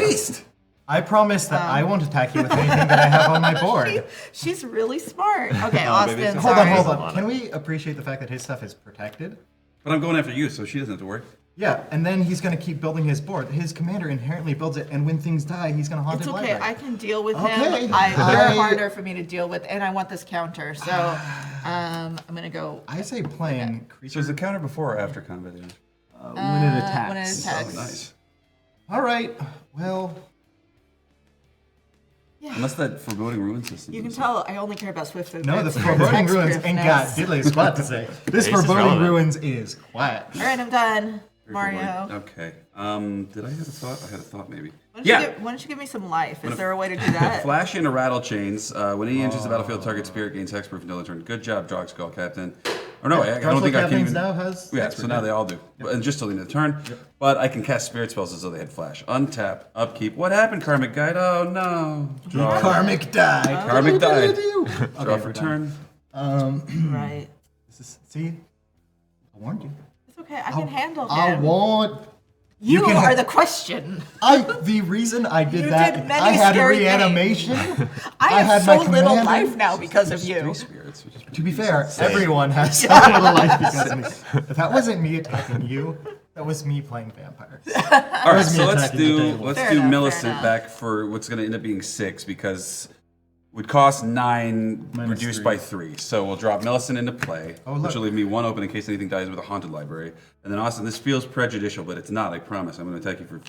I promise that I won't attack you with anything that I have on my board. She's really smart. Okay, baby, Austin, it's- Hold sorry. on, hold on. Can we appreciate the fact that his stuff is protected? But I'm going after you, so she doesn't have to worry. Yeah, and then he's going to keep building his board. His commander inherently builds it, and when things die, he's going to haunt It's it okay. library. I can deal with Okay. him. You're I- harder for me to deal with, and I want this counter. So I'm gonna go I say playing So creature is the counter before or after combat? when it attacks. when it attacks. Oh, nice. All right, well, Unless that foreboding ruin system. You can is- tell I only care about Swift. no, the Foreboding Ruins ain't got diddly squat to say. This Ace is Foreboding relevant. Ruins is quiet. All right, I'm done. Very Mario. foreboding. Okay. Did I have a thought? I had a thought maybe. Why Yeah. don't you give me some life? Is there a way to do that? Flash into rattle chains. When he enters the battlefield, target spirit gains hexproof until turn. Good job, Drog Skull Captain. Or no, I don't Control think I can Captains even. now has Yeah, expert, so now they all do. And just till the end of the turn. But I can cast spirit spells as though they had flash. Untap, upkeep. What happened, Karmic Guide? Oh no. Draw. Karmic die. Karmic died. Okay, Draw we're for done. turn. Right. See, I warned you. It's okay. I can handle I him. want. You can are ha- the question. The reason I did You that, did many I had scary reanimation. I had have my so little commander. life now because of you. Three spirits. Which is To be fair, everyone has so little life because of me. If that wasn't me attacking you, that was me playing vampires. All right, was me so let's attacking the do table. Fair enough, fair Millicent enough. back for what's going to end up being 6 because would cost 9 Minus reduced 3. by 3. So we'll drop Millicent into play, Oh, look. which will leave me 1 open in case anything dies with a haunted library. And then Austin, this feels prejudicial, but it's not. I promise. I'm going to attack you for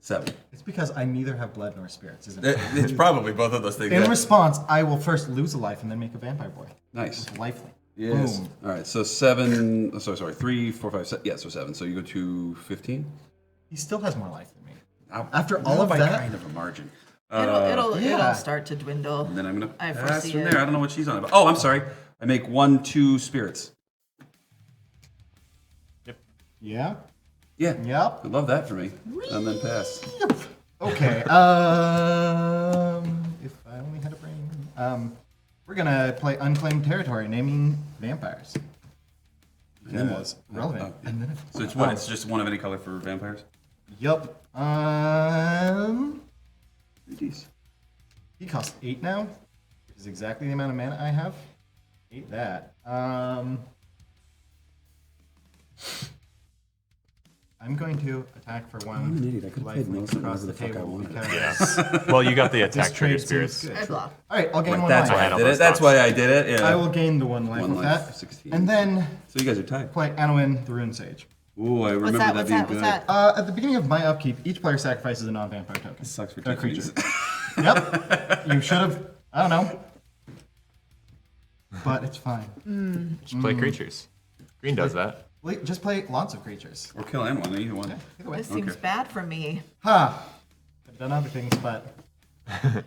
4/7. It's because I neither have blood nor spirits, isn't it? It's probably both of those things. In yeah. response, I will first lose a life and then make a vampire boy. Nice. Lifelink. Yes. Boom. All right. So 7. Oh, sorry. 3, 4, 5, 7. Yeah. So 7. So you go to 15. He still has more life than me. Ow. After all of by that? kind of a margin. It'll yeah. start to dwindle. And then I'm gonna I pass foresee from it. there. I don't know what she's on about. Oh, I'm sorry. I make 1, 2 spirits. Yeah? Yeah. Yep. I love that for me. And then pass. Okay. If I only had We're gonna play Unclaimed Territory, naming vampires. And then Because relevant. And then So it's one. It's just one of any color for vampires. Yup. Jeez. He costs 8 now, which is exactly the amount of mana I have. 8 that. I'm going to attack for 1. I'm an idiot. I could've life played link Millicent across whenever the the fuck I table wanted. because Well, you got the attack this trigger trade spirits. seems I good. block. All right, I'll gain 1 That's life. why I handle did those it. That's thoughts. why I did it. Yeah. I will gain the 1 life One with life, that. 16. And then So you guys are tied. play Anowin the Rune Sage. Ooh, I remember What's that? that What's being that? good. What's that? At the beginning of my upkeep, each player sacrifices a non-vampire token. This sucks for Or Tiffany's. creature. Yep. You should have. I don't know. But it's fine. Just play creatures. Green does that. Just play lots of creatures. Or kill anyone, either one. Either way. This seems bad for me. Ha! I've done other things, but.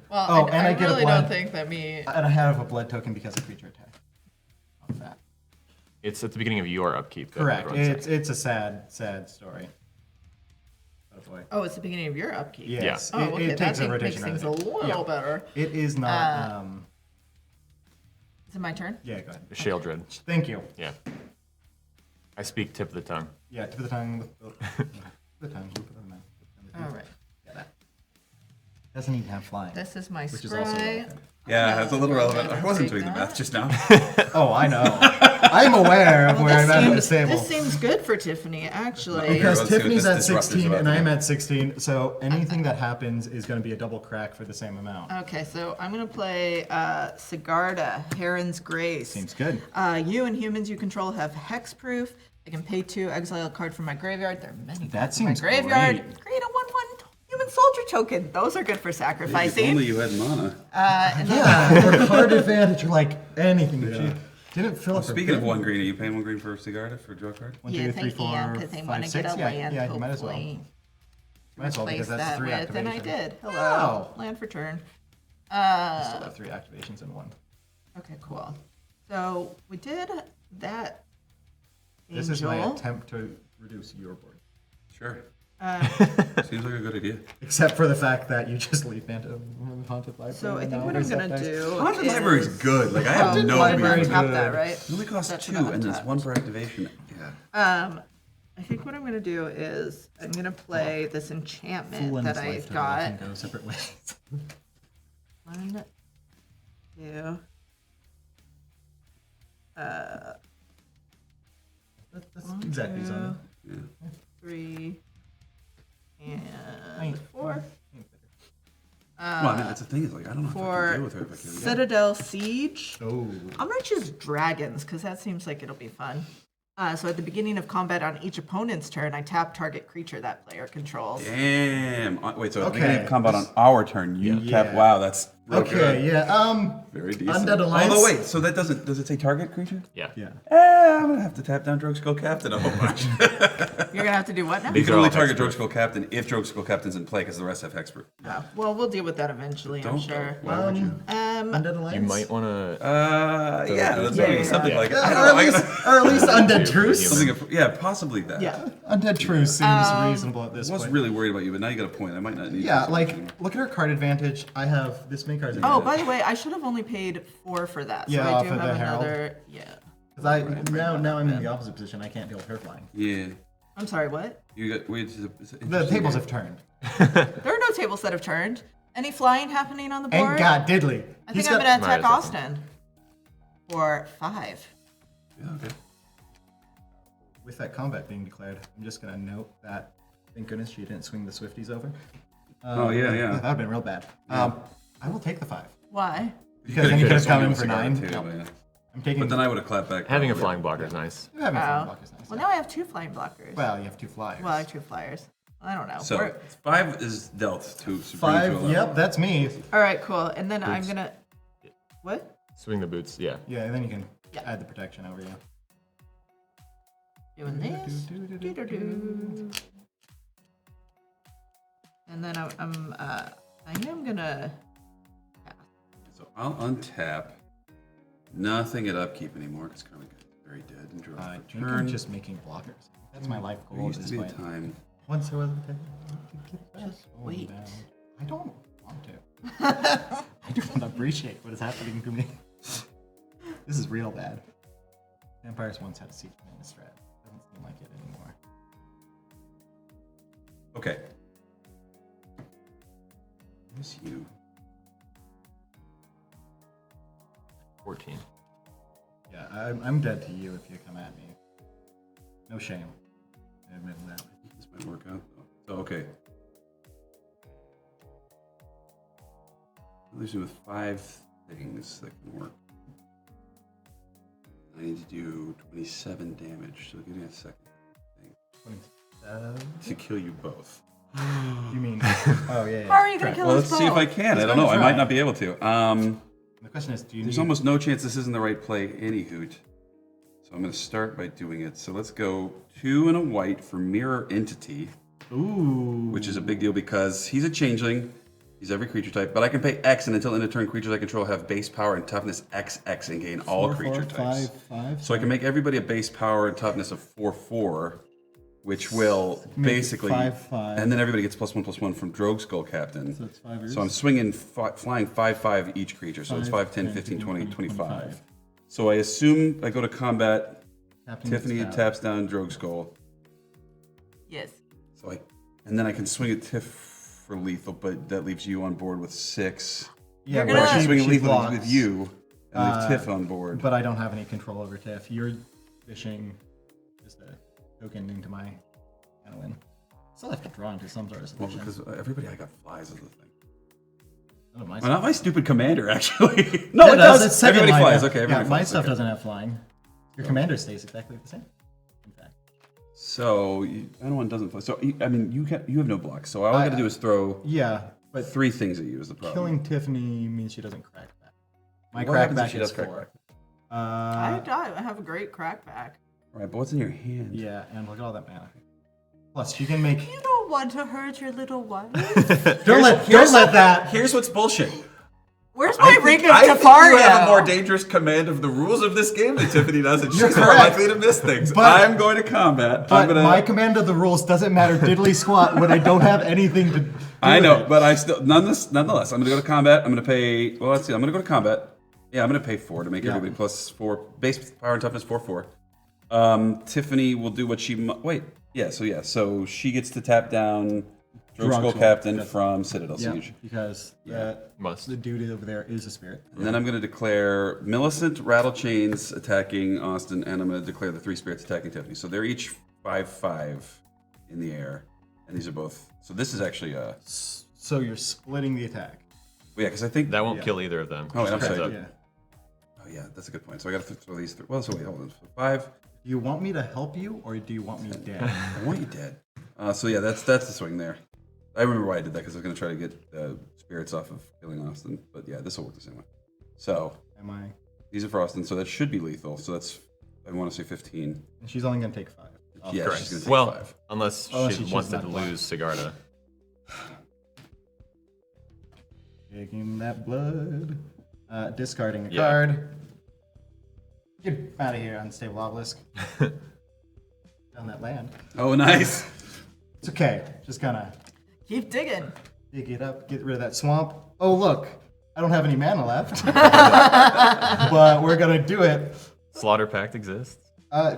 Well, Oh, and I get a really blood. don't think that me. And I have a blood token because of creature attack. Of that. It's at the beginning of your upkeep. that Correct. everyone's It's a sad story. Oh boy. Oh, it's the beginning of your upkeep. Yes. Oh, okay. It That takes a makes rotation. things a rotation. little better. It is not. Is it my turn? Yeah, go ahead. The Sheldred. Thank you. Yeah. I speak tip of the tongue. Yeah, tip of the tongue. The tongue. Loop of the mouth. All right. Yeah, that. Doesn't even have flying. This is my Which is also scry. relevant. Yeah, that's a little relevant. I wasn't Take doing the that. math just now. Oh, I know. I'm aware of where I'm at on this table. This seems good for Tiffany, actually. Because let's see what Tiffany's this at disruptor's 16 about and to I'm do. at 16, so anything that happens is going to be a double crack for the same amount. Okay, so I'm gonna play Sigarda, Heron's Grace. Seems good. You and humans you control have hexproof. I can pay 2, exile a card from my graveyard. There are many That cards in my seems graveyard. great. Create a 1/1 human soldier token. Those are good for If sacrificing. only you had mana. And then Yeah, or card advantage or like anything. But you didn't fill up. her Speaking of bin. 1 green, are you paying 1 green for Sigarda for a draw card? 1, yeah, 2, 3, thank 4, you, because I 5, want to 6. get a Yeah, land, yeah, you might as well. hopefully. Might as well Replace because that's that 3 with, and I activations. did. Hello. Wow. Land for turn. Still have 3 activations in 1. Okay, cool. So we did that. This is my Angel. attempt to reduce your board. Sure. Seems like a good idea. Except for the fact that you just leave Phantom Haunted Library. So I and think now what I'm there's gonna that dice. do Haunted is... Library's good. Like, I have Oh, no Library reason. good. untap that, right? It only costs That's 2, what and there's untapped. 1 per activation. Yeah. I think what I'm gonna do is I'm gonna play this enchantment Fool in that his I life got. can go separate ways. 1, 2. That's exactly something. 3 and Ain't- 4 Well, I mean, that's the thing is, like, I don't know if I can for deal with her if I can. Citadel Siege. Oh. I'm gonna choose dragons because that seems like it'll be fun. So at the beginning of combat on each opponent's turn, I tap target creature that player controls. Damn. Wait, so at the Okay. beginning of combat on our turn, you tap. Yeah. Wow, that's real Okay, good. yeah. Very decent. Undead Alliance. Although, wait, so that doesn't, does it say target creature? Yeah. Yeah. I'm gonna have to tap down Drogue Skull Captain a whole bunch. You're gonna have to do what now? You These can are all only target hexproof. Drogue Skull Captain if Drogue Skull Captain's in play, because the rest have hexproof. Oh, well, we'll deal with that eventually, I'm Don't sure. Why would you? Undead Alliance. You might want to. Yeah, that's Yeah. something like Yeah, I or, don't at know, I least, gotta- or at least Undead For Truce. human. something. Yeah, possibly that. Yeah. Undead Truce seems reasonable at this I was point. really worried about you, but now you got a point. I might not need. Yeah, this like, anymore. look at our card advantage. I have this many cards. Oh, by the way, I should have only paid 4 for that. So Yeah, I off do of have the Herald. another. Yeah. Because now I'm in the opposite position. I can't deal with her flying. Yeah, I'm sorry, what? you got. Wait, The tables have turned. There are no tables that have turned. Any flying happening on the board? And God diddly. I He's think I'm got- gonna Might attack as well. Austin for 5. Yeah, okay. With that combat being declared, I'm just gonna note that. Thank goodness she didn't swing the Swifties over. Oh, yeah. That would have been real bad. I will take the 5 Why? because then you could have come in swung for Cigar 9. too, No, but yeah. I'm taking. But then I would have clapped back. Having a probably. flying blocker is nice. having Oh. flying block is nice. Well, now I have 2 flying blockers. Well, you have 2 flyers. Well, I have 2 flyers. I don't know. So We're- 5 is dealt to Supreme 5. Joel. Yep, that's me. all right, cool. And then I'm gonna. What? Swing the boots. Yeah. Yeah, and then you can Yeah. add the protection over you. Doing this. Doo-doo-doo. And then I am gonna. So I'll untap. Nothing at upkeep anymore because Karma got very dead and draw I for think turn. I'm just making blockers. That's my life There goal at used this to be a point. time. Once I was a Just wait. I don't want to. I do not appreciate what is happening to me. This is real bad. Vampires once had a seat in Innistrad. Doesn't seem like it anymore. Okay. Who's you? 14. Yeah, I'm dead to you if you come at me. No shame. I admit that. This might work out though. So okay. Leaves me with 5 things that can work. I need to do 27 damage, so give me a second. 27? To kill you both. You mean? Oh yeah. How are you gonna Correct. kill Well, us let's see if I both? can. I He's don't know. gonna I might try. not be able to. The question is, do you There's need... almost no chance this isn't the right play any hoot. So I'm going to start by doing it. So let's go 2 and a white for Mirror Entity, Ooh. which is a big deal because he's a changeling. He's every creature type, but I can pay X, and until end of turn, creatures I control have base power and toughness XX and gain all 4, creature 4, types. 5. So I can make everybody a base power and toughness of 4/4, which will Make it basically 5/5. and then everybody gets +1/+1 from Drogue Skull Captain. So it's 5 So I'm swinging flying 5/5 each creature. So it's 5, 10, 15, 20, 25. So I assume I go to combat. Tiffany taps down Drogue Skull. Yes. So and then I can swing a Tiff for lethal, but that leaves you on board with 6. Yeah, You're Or I gonna- can swing she lethal blocks, with you and leave Tiff on board. but I don't have any control over Tiff. You're fishing just a token into my win. Still have to draw into some sort of Well, solution. because everybody I got flies as the thing. None of my Well, not my stupid commander, actually. No, Yeah, it that's does. second Everybody line. flies. Okay, Yeah, everybody my flies. stuff Okay. doesn't have flying. Your commander stays exactly the same. In fact. So anyone doesn't fly. So I mean, you have no blocks. So all I got to do is throw Yeah, but 3 things at you is the problem. killing Tiffany means she doesn't crack back. My What crack happens if back she is does crack 4. back? I have a great crackback. All right, but what's in your hand? Yeah, and look at all that mana. Plus, she can make. You don't want to hurt your little wife. Don't let that. Here's what's bullshit. Where's my ring of I think Tafario? you have a more dangerous command of the rules of this game than Tiffany does, and she's more correct. likely to miss things. But- I'm going to combat. But I'm gonna, my command of the rules doesn't matter diddly squat when I don't have anything to do I with know, it. but I still nonetheless, I'm going to go to combat. I'm going to pay. Well, let's see. I'm going to go to combat. Yeah, I'm going to pay 4 to make everybody +4 base power and toughness 4/4. Tiffany will do what she wait. Yeah, so she gets to tap down Drogue Skull Captain from Citadel Yeah, Siege. because Must. the dude over there is a spirit. And then I'm going to declare Millicent, Rattle Chains attacking Austin, and I'm going to declare the 3 spirits attacking Tiffany. So they're each 5/5 in the air, and these are both. So this is actually a. So you're splitting the attack. Well, yeah, because I think That won't kill either of them. Oh, wait, I'm Just heads sorry. up. Yeah. Oh yeah, that's a good point. So I got to throw these 3. Well, so wait, hold on. So 5. Do you want me to help you, or do you want me dead? I want you dead. So yeah, that's the swing there. I remember why I did that because I was going to try to get spirits off of killing Austin. But yeah, this will work the same way. So Am I? these are for Austin, so that should be lethal. So that's I want to say 15. And she's only gonna take 5. Yeah, Correct. she's going to take Well, 5. unless Oh, she she wants chooses to not to lose Sigarda. Taking that blood. Discarding a Yeah. card. Get out of here, unstable obelisk. Down that land. Oh, nice. It's okay. Just gonna Keep digging. dig it up, get rid of that swamp. Oh look, I don't have any mana left. But we're gonna do it. Slaughter Pact exists.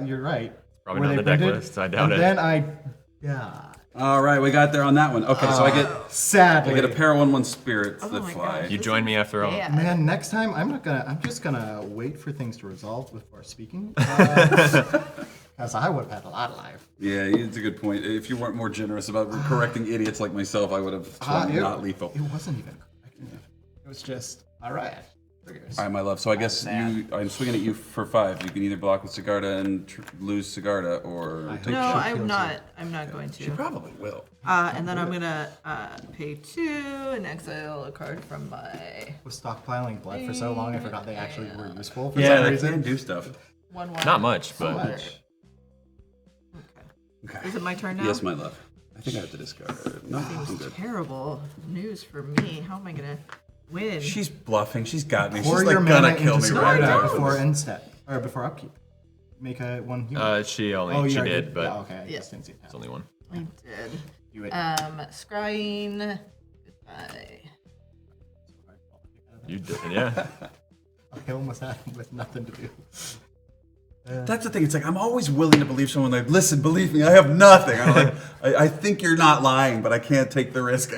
You're right. Probably Were not they on the deck printed? list. I doubt and it. then yeah. All right, we got there on that one. Okay, so I Sadly. get a pair of 1/1 spirits that my fly. gosh. You join me after all. Yeah. Man, next time I'm just gonna wait for things to resolve before speaking. Because I would have had a lot of life. Yeah, it's a good point. If you weren't more generous about correcting idiots like myself, I would have swung not lethal. It wasn't even correcting it. It was just, all right. Triggers. All right, my love. So I guess I'm swinging at you for 5. You can either block with Sigarda and lose Sigarda, or take No, shot. I'm kills not. I'm not going She to. probably will. And then I'm gonna pay 2 and exile a card from my Was stockpiling blood for so long, I forgot they actually were useful for Yeah, some they reason. can do stuff. 1/1. Not much, but Much. Okay. Is it my turn now? Yes, my love. I think I have to discard. No, I'm good. Terrible news for me. How am I gonna win? She's bluffing. She's got me. Pour She's your like mana gonna kill into me right Sigarda now. before end step, or before upkeep. Make a one human. she only you she already did, but yeah, okay. I Yeah. just didn't see that. it's only one. I did. Do it. Scrying. Goodbye. You did, yeah. I almost had him with nothing to do. That's the thing. It's like I'm always willing to believe someone. Like, listen, believe me, I have nothing. I'm like, I think you're not lying, but I can't take the risk.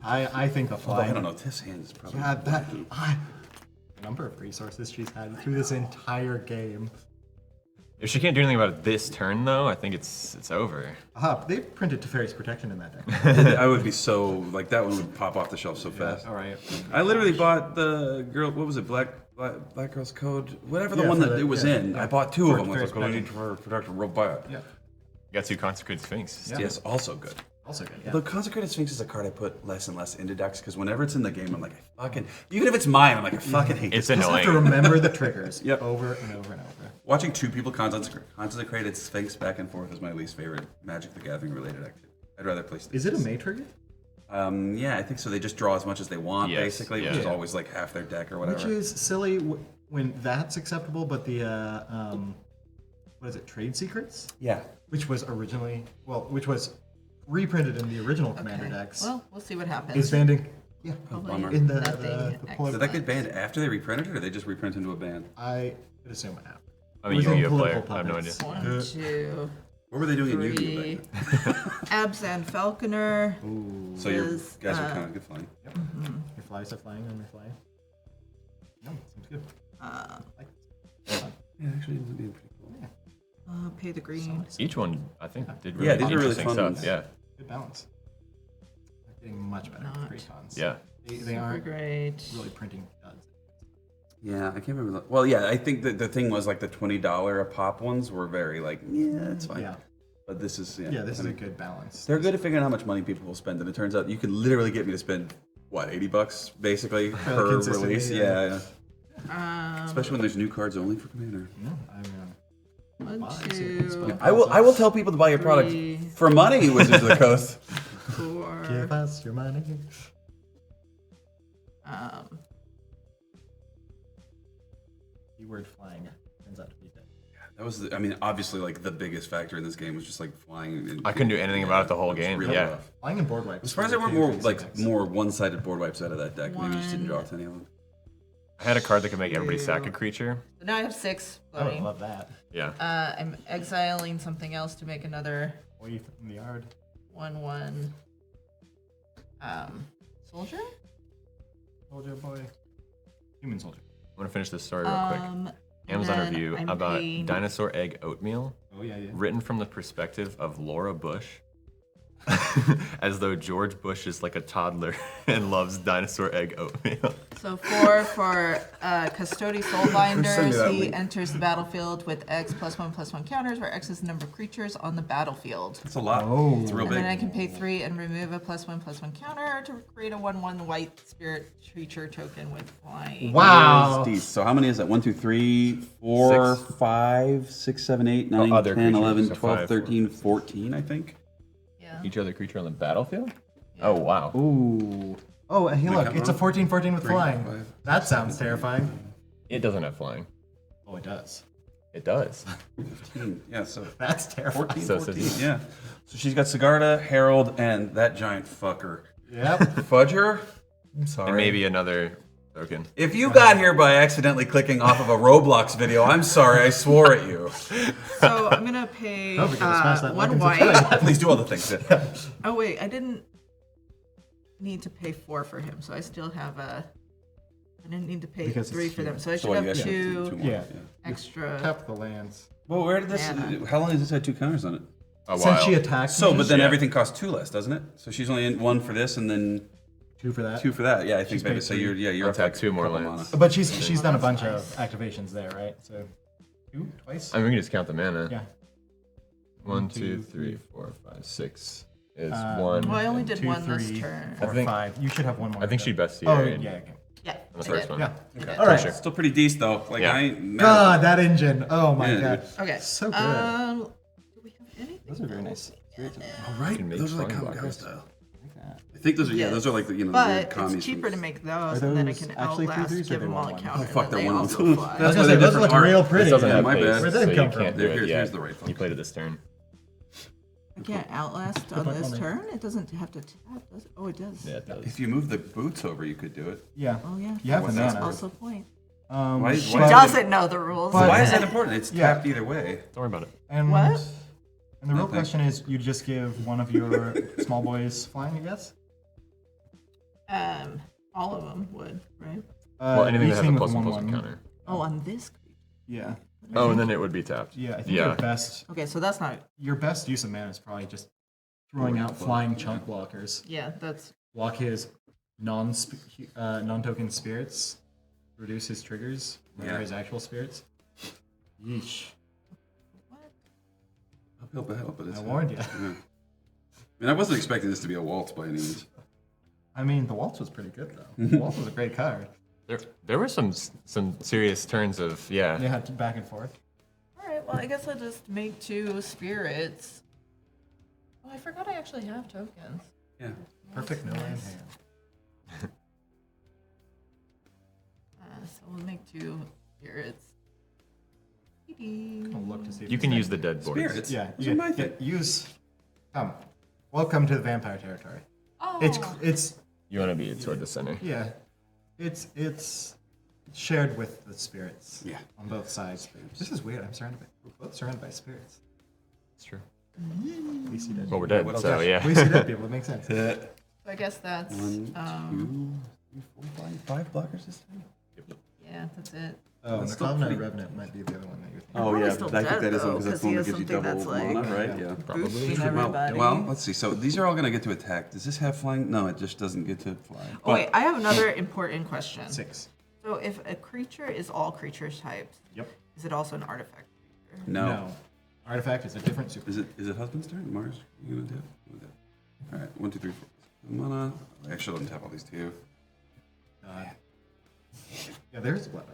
I think the Although, flying. I don't know. Tiff's hand is probably. Yeah, the number of resources she's had through this entire game. If she can't do anything about it this turn, though, I think it's over. They printed Teferi's Protection in that deck. I would be so like that one would pop off the shelf so fast. All right. I literally bought the girl. What was it? Black Girl's Code. Whatever the Yeah, one for that the- it was yeah, in. yeah. I bought two of them. I For was like, "Oh, I need Protection. for protection. Real buy it." Yeah. You got 2 Consecrated Sphinx. Yeah. Yes, also good. Also good. Yeah. The Consecrated Sphinx is a card I put less and less into decks because whenever it's in the game, I'm like, I fucking. Even if it's mine, I'm like, I fucking hate It's this. You just have to annoying. remember the triggers Yep. over and over and over. Watching two people consecrated Sphinx back and forth is my least favorite Magic the Gathering related activity. I'd rather play. Is it a May trigger? Yeah, I think so. They just draw as much as they want, Yes, basically, yeah. which is always like half their deck or whatever. Which is silly when that's acceptable, but the what is it? Trade Secrets, yeah. which was originally which was reprinted in the original Commander Okay. decks, Well, we'll see what happens. is banding. Yeah, Probably bummer. in the nothing polar- Did that get banned after they reprinted it, or they just reprint into a ban? I would assume it happened. I mean, It was in Yu-Gi-Oh player. Political I have no idea. Puppets. 1, 2, What were they doing in 3. Yu-Gi-Oh back then? Abzan Falconer. So your is, guys are kind of good flying. Your flies are flying on your fly. No, seems good. Like it. Yeah, actually, it was being pretty cool. Pay the green. Each one, I think, did really Yeah, these are really interesting fun stuff. ones. Yeah, Good balance. They're getting much better Not with Precons. yeah. They Super aren't great. really printing duds. Yeah, I can't remember. Well, yeah, I think that the thing was like the $20 a pop ones were very like, yeah, it's fine. Yeah. But this is Yeah, this is I a mean, good balance. They're good at figuring out how much money people will spend, and it turns out you can literally get me to spend what $80 basically per consistently, release. yeah. Yeah. Especially when there's new cards only for Commander. No, I mean, 1, I see it. 2, I will tell people to buy your product Three. for money, Wizards of the Coast. 4. give us your money. Keyword flying turns out to be dead. That was, I mean, obviously, like the biggest factor in this game was just like flying. And, I couldn't do anything about it the whole was game, really yeah. rough. Flying and board wipes. I'm surprised there weren't more one-sided board wipes out of that deck. Maybe you just didn't draw to any of them. I had a card that could make everybody sack a creature. So now I have 6 I would floating. love that. Yeah. I'm exiling something else to make another Boy in the yard. 1/1. Soldier. Soldier boy. Human soldier. I'm gonna finish this story real quick. And Amazon then review I'm about paying- dinosaur egg oatmeal, Oh yeah, yeah. written from the perspective of Laura Bush, as though George Bush is like a toddler and loves dinosaur egg oatmeal. So 4 for Custody Send me Soulbinders. that He link. enters the battlefield with X +1/+1 counters, where X is the number of creatures on the battlefield. It's a lot. Oh. It's real And then I big. can pay 3 and remove a +1/+1 counter to create a 1/1 white spirit creature token with flying. Wow. Yes, so how many is that? 1, 2, 3, 4, 5, 6, 7, 8, 9, other 10, creatures, 11, so 12, 5, 13, 14, I think. Yeah. Each other creature on the battlefield? Oh, wow. Ooh. Oh, hey, look, count it's a wrong? 14/14 with 3, flying. 5, That sounds terrifying. It doesn't have flying. Oh, it does. It does. 15. Yeah, so That's terrifying. 14, So 14, says- yeah. So she's got Sigarda, Herald, and that giant fucker. Yep. Fudger? I'm sorry. And maybe another token. If you got here by accidentally clicking off of a Roblox video, I'm sorry, I swore at you. So I'm gonna pay Don't forget to smash that 1 like and white. Please do all the things. Yeah. Oh wait, I didn't need to pay 4 for him, so I still have a. I didn't need to pay Because it's 3 for them, here. so I So should what, you have guys should two do more, Yeah. extra. Tap the lands. Well, where did this? Mana. How long has this had 2 counters on it? A Since while. she attacked So, me, but then Yeah. everything costs 2 less, doesn't it? So she's only in 1 for this, and then 2 for that. 2 for that. Yeah, I think She's maybe paid so. 3. You're I'll up like take 2 more couple lands. mana. But she's done a bunch that's of activations there, right? So 2 twice. I mean, we can just count the mana. Yeah. 1, 2, 3, 4, 5, 6 is Uh, 1. Well, I only did 2, 1 this 3, turn. 4, I think- 5. You should have one more. I think she does. best Oh, CR'd yeah. Okay. Yeah, on the I first did. one. Yeah. Okay. All right. Sure. Still pretty decent though. Like Yeah. I ain't mad. God, that engine. Oh my Yeah, god. dude. Okay. So good. Do we have anything? Those are very nice. All right, can make those are like flying common blockers. cow style. I think those are those are like the the weird But commie it's cheaper to things. make those, and then I those can actually outlast, 3/3s or give they them all a 1/1? counter, Oh, fuck, and they're they 1/1. also I fly. was That's gonna why say, they're those look different art. real This pretty. doesn't have my face, bad. Where'd so they you come can't from? do it Here's yet. the right You one. played it this turn. I can't outlast on this turn? It doesn't have to tap, does it? Oh, it does. Yeah, it does. If you move the boots over, you could do it. Yeah. Oh, yeah. You have the That's mana. also a point. Why She why- doesn't know the rules. Why is that important? It's Yeah. tapped either way. Don't worry about it. And, What? And the real Nothing. question is, you just give one of your small boys flying, I guess? All of them would, right? Well, anything each that has thing a with plus one 1/1. counter. Oh, on this creature. Yeah. Oh, and then it would be tapped. Yeah, I think Yeah. Okay, so that's not. your best use of mana is probably just throwing out flying chunk blockers. Yeah, that's. Block his non-token spirits, reduce his triggers, rare Yeah. his actual spirits. Yeesh. Uphill battle, but it's. I warned you. Yeah. I mean, I wasn't expecting this to be a waltz by any means. I mean, the waltz was pretty good though. The waltz was a great card. There were some serious turns of Yeah, back and forth. All right, well, I guess I'll just make 2 spirits. Oh, I forgot I actually have tokens. Yeah. Perfect no land nice. hand. So we'll make 2 spirits. I'll look to see if You it's can next. use the dead boards. Spirits. Yeah, Those are my thing. use. Come. Welcome to the vampire territory. Oh, It's You want to be toward the center. yeah, it's shared with the spirits. Yeah. On both sides. This is weird. We're both surrounded by spirits. It's true. We see dead. Well, we're dead, what else? so yeah. We see dead people. It makes sense. I guess that's. 1, 2, 3, 4, 5 blockers this time. Yeah, that's it. Oh, and the still Covenant pretty- Revenant might be the other one that you're thinking. Oh Probably yeah, still I think dead, that is one though, because that's 'cause the one he that has gives you something double that's mana, like- right? Yeah. Probably. Boosting everybody. Well, let's see. So these are all going to get to attack. Does this have flying? No, it just doesn't get to fly. Oh, wait, I have another important question. 6. So if a creature is all creature types, Yep. is it also an artifact creature? No. Artifact is a different super. Is it husband's turn? Mars? You gonna do it? You gonna do it? All right. 1, 2, 3, 4. Mana. I actually let him tap all these too. Yeah, there's the blood.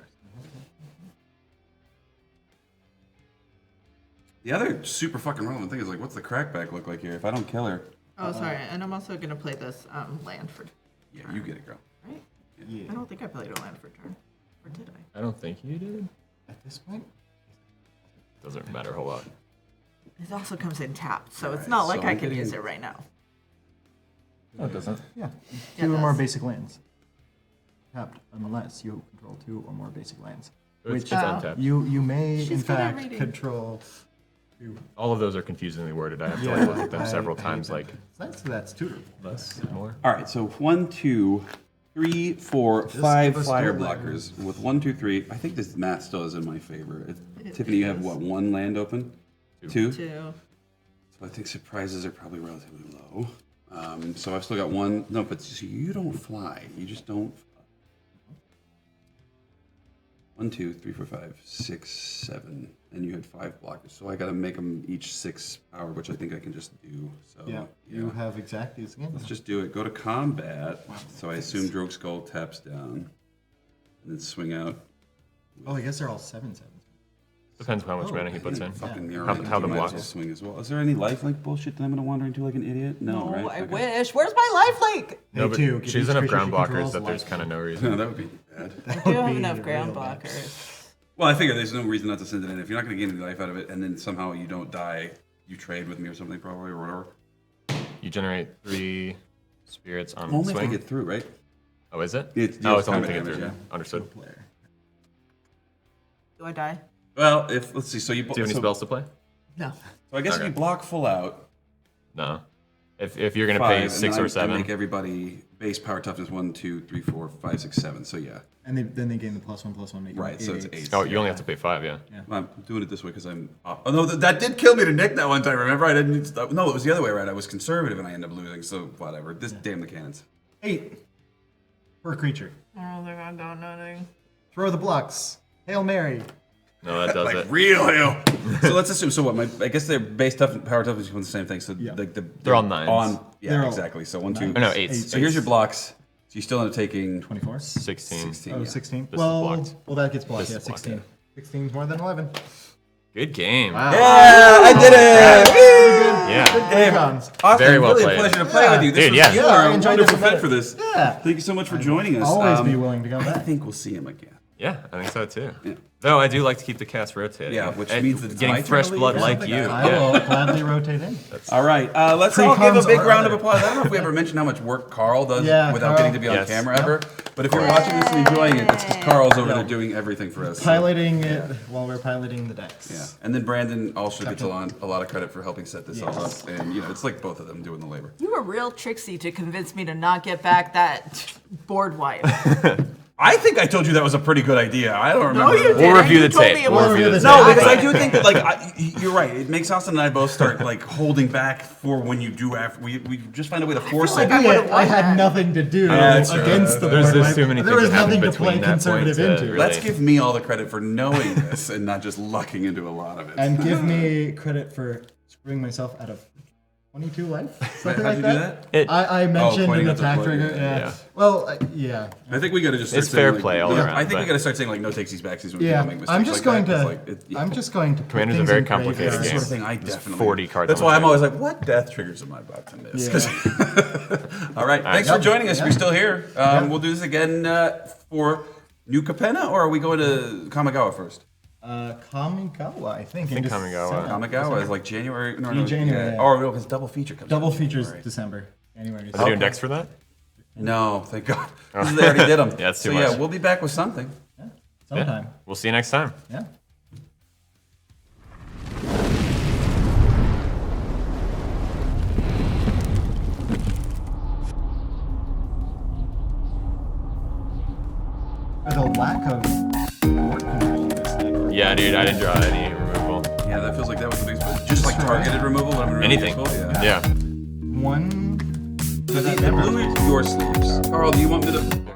The other super fucking relevant thing is like, what's the crackback look like here? If I don't kill her, Oh, sorry, and I'm also gonna play this land for. yeah, you get it, girl. Right? Yeah. I don't think I played a land for turn. Or did I? I don't think you did. At this point, Doesn't matter a whole lot. It also comes in tapped, so it's Alright, not like so I I'm can getting- use it right now. No, it doesn't. yeah, Yeah, 2 or it more does. basic lands. Tapped unless you control 2 or more basic lands. It's Which just untapped. you may She's in good at fact reading. control 2. All of those are confusingly worded. I have to like, look at them several times, like That's tutor. less, more. All right. So 1, 2, 3, 4, Just 5 give us flyer dual blockers. With 1, 2, 3, I think this math still is in my favor. Tiffany, you have is. what? 1 land open? 2? Two. So I think surprises are probably relatively low. So I've still got 1. No, but so you don't fly. You just don't. 1, 2, 3, 4, 5, 6, 7, and you had 5 blockers. So I got to make them each 6 power, which I think I can just do. So Yeah, you have exact these again. let's just do it. Go to combat. So I assume Drogue Skull taps down, and then swing out. Oh, I guess they're all 7/7. Depends how much mana he puts in. Fucking mirror. How image, the you might as block well is. swing as well. Is there any lifelink bullshit that I'm gonna wander into like an idiot? No, right? I Okay. wish. Where's my lifelink? No, They too, but give she's each enough creature ground she blockers controls that there's life. kind of no No, reason. that would be bad. I do have be enough ground real bad. blockers. Well, I figure there's no reason not to send it in. If you're not gonna gain any life out of it, and then somehow you don't die, you trade with me or something probably or whatever. You generate 3 spirits on Only if I swing. get through, right? Oh, is it? It's Oh, it's only combat to get damage, through. yeah. Understood. Player. Do I die? Well, if let's see. So you Do you have any so, spells to play? No. So I guess if Okay. you block full out, No. If you're gonna 5, pay and 6 then or I 7, make everybody base power toughness 1, 2, 3, 4, 5, 6, 7. So yeah, And then they gain the +1/+1. Making right. So it's 8. 8. oh, you only have to pay 5, yeah. I'm doing it this way because I'm. Oh no, that did kill me to Nick that one time. Remember, I didn't. No, it was the other way around. I was conservative and I ended up losing. So whatever. This damn the cannons. 8 per creature. I don't think I got nothing. Throw the blocks. Hail Mary. No, that does it. Real hell. So let's assume. So what? I guess their base power toughness is the same thing. So Yeah. like They're all 9s. Yeah, They're all exactly. So 1, 2. Or no, 8s. So here's your blocks. So you still end up taking 24. 16. 16. Oh, yeah. 16. is Well, blocked. that gets blocked. This Yeah, is blocked, 16. 16 is more than 11. Good game. Wow. Yeah, I did it. Yeah. Precons. Austin, Very well really played. a pleasure to play Yeah. with you. This Dude, was, yeah. You Yeah, are I a enjoyed wonderful this a fit bit. for this. Yeah. Thank you so much for joining us. Always be willing to come I back. think we'll see him again. Yeah, I think so too. Though I do like to keep the cast rotating. Yeah, which And means that it's my getting turn fresh to leave blood or like something? you. I Yeah. will gladly rotate in. All right, let's all give a Precons big or round of other. applause. I don't know if we ever mentioned how much work Carl does Yeah, without Carl. getting to be on Yes. camera ever. But if you're watching this and enjoying it, that's because Carl's over there doing everything for us. Piloting it while we're piloting the decks. Yeah, and then Brandon also gets a lot of credit for helping set this all Yes. up. And, you know, it's like both of them doing the labor. You were real tricksy to convince me to not get back that board wipe. I think I told you that was a pretty good idea. I don't remember. No, you We'll didn't. review You the told tape. me it We'll was- review the No, tape. because I do think that, like, you're right. It makes Austin and I both start, like, holding back for when you do after. We just find a way to force like it. I would've I won had that. nothing to do that's true. against the There's board. just too many There things was that happen nothing to play between that point conservative to into. really- Let's give me all the credit for knowing this and not just lucking into a lot of it. And give me credit for screwing myself out of 22 life. Something How'd like you that. do that? I mentioned pointing an at the attack play, trigger. yeah. Yeah. Well, yeah. I think we got to just. Start It's fair saying, play all like, around, I think we but- got to start saying like no takesies backsies when Yeah. people make mistakes. I'm just like going that, 'cause, to. like, yeah. I'm just going to. put Commander's a things very in complicated That's the game. sort of thing I definitely. 40 cards That's on why the I'm table. always like, what death triggers am I about to miss? 'Cause- all right, thanks for Yep. joining us. Yeah. We're still here. Yeah. We'll do this again for New Capenna, or are we going to Kamigawa first? Kamigawa, I think. think Kamigawa. Kamigawa is like January. No, January, yeah. Oh, no, because double feature comes. Double out. features Right. December, January. Are they doing decks for that? No, thank God. They already did them. Yeah, it's too so much. yeah, we'll be back with something. Sometime. We'll see you next time. Yeah. The lack of board control in this deck. Yeah, dude, I didn't draw any removal. Yeah, that feels like that was the biggest. Just like targeted removal. That would be really Anything. useful, Yeah. Yeah. One. So the blue is your sleeves. Carl, do you want me to?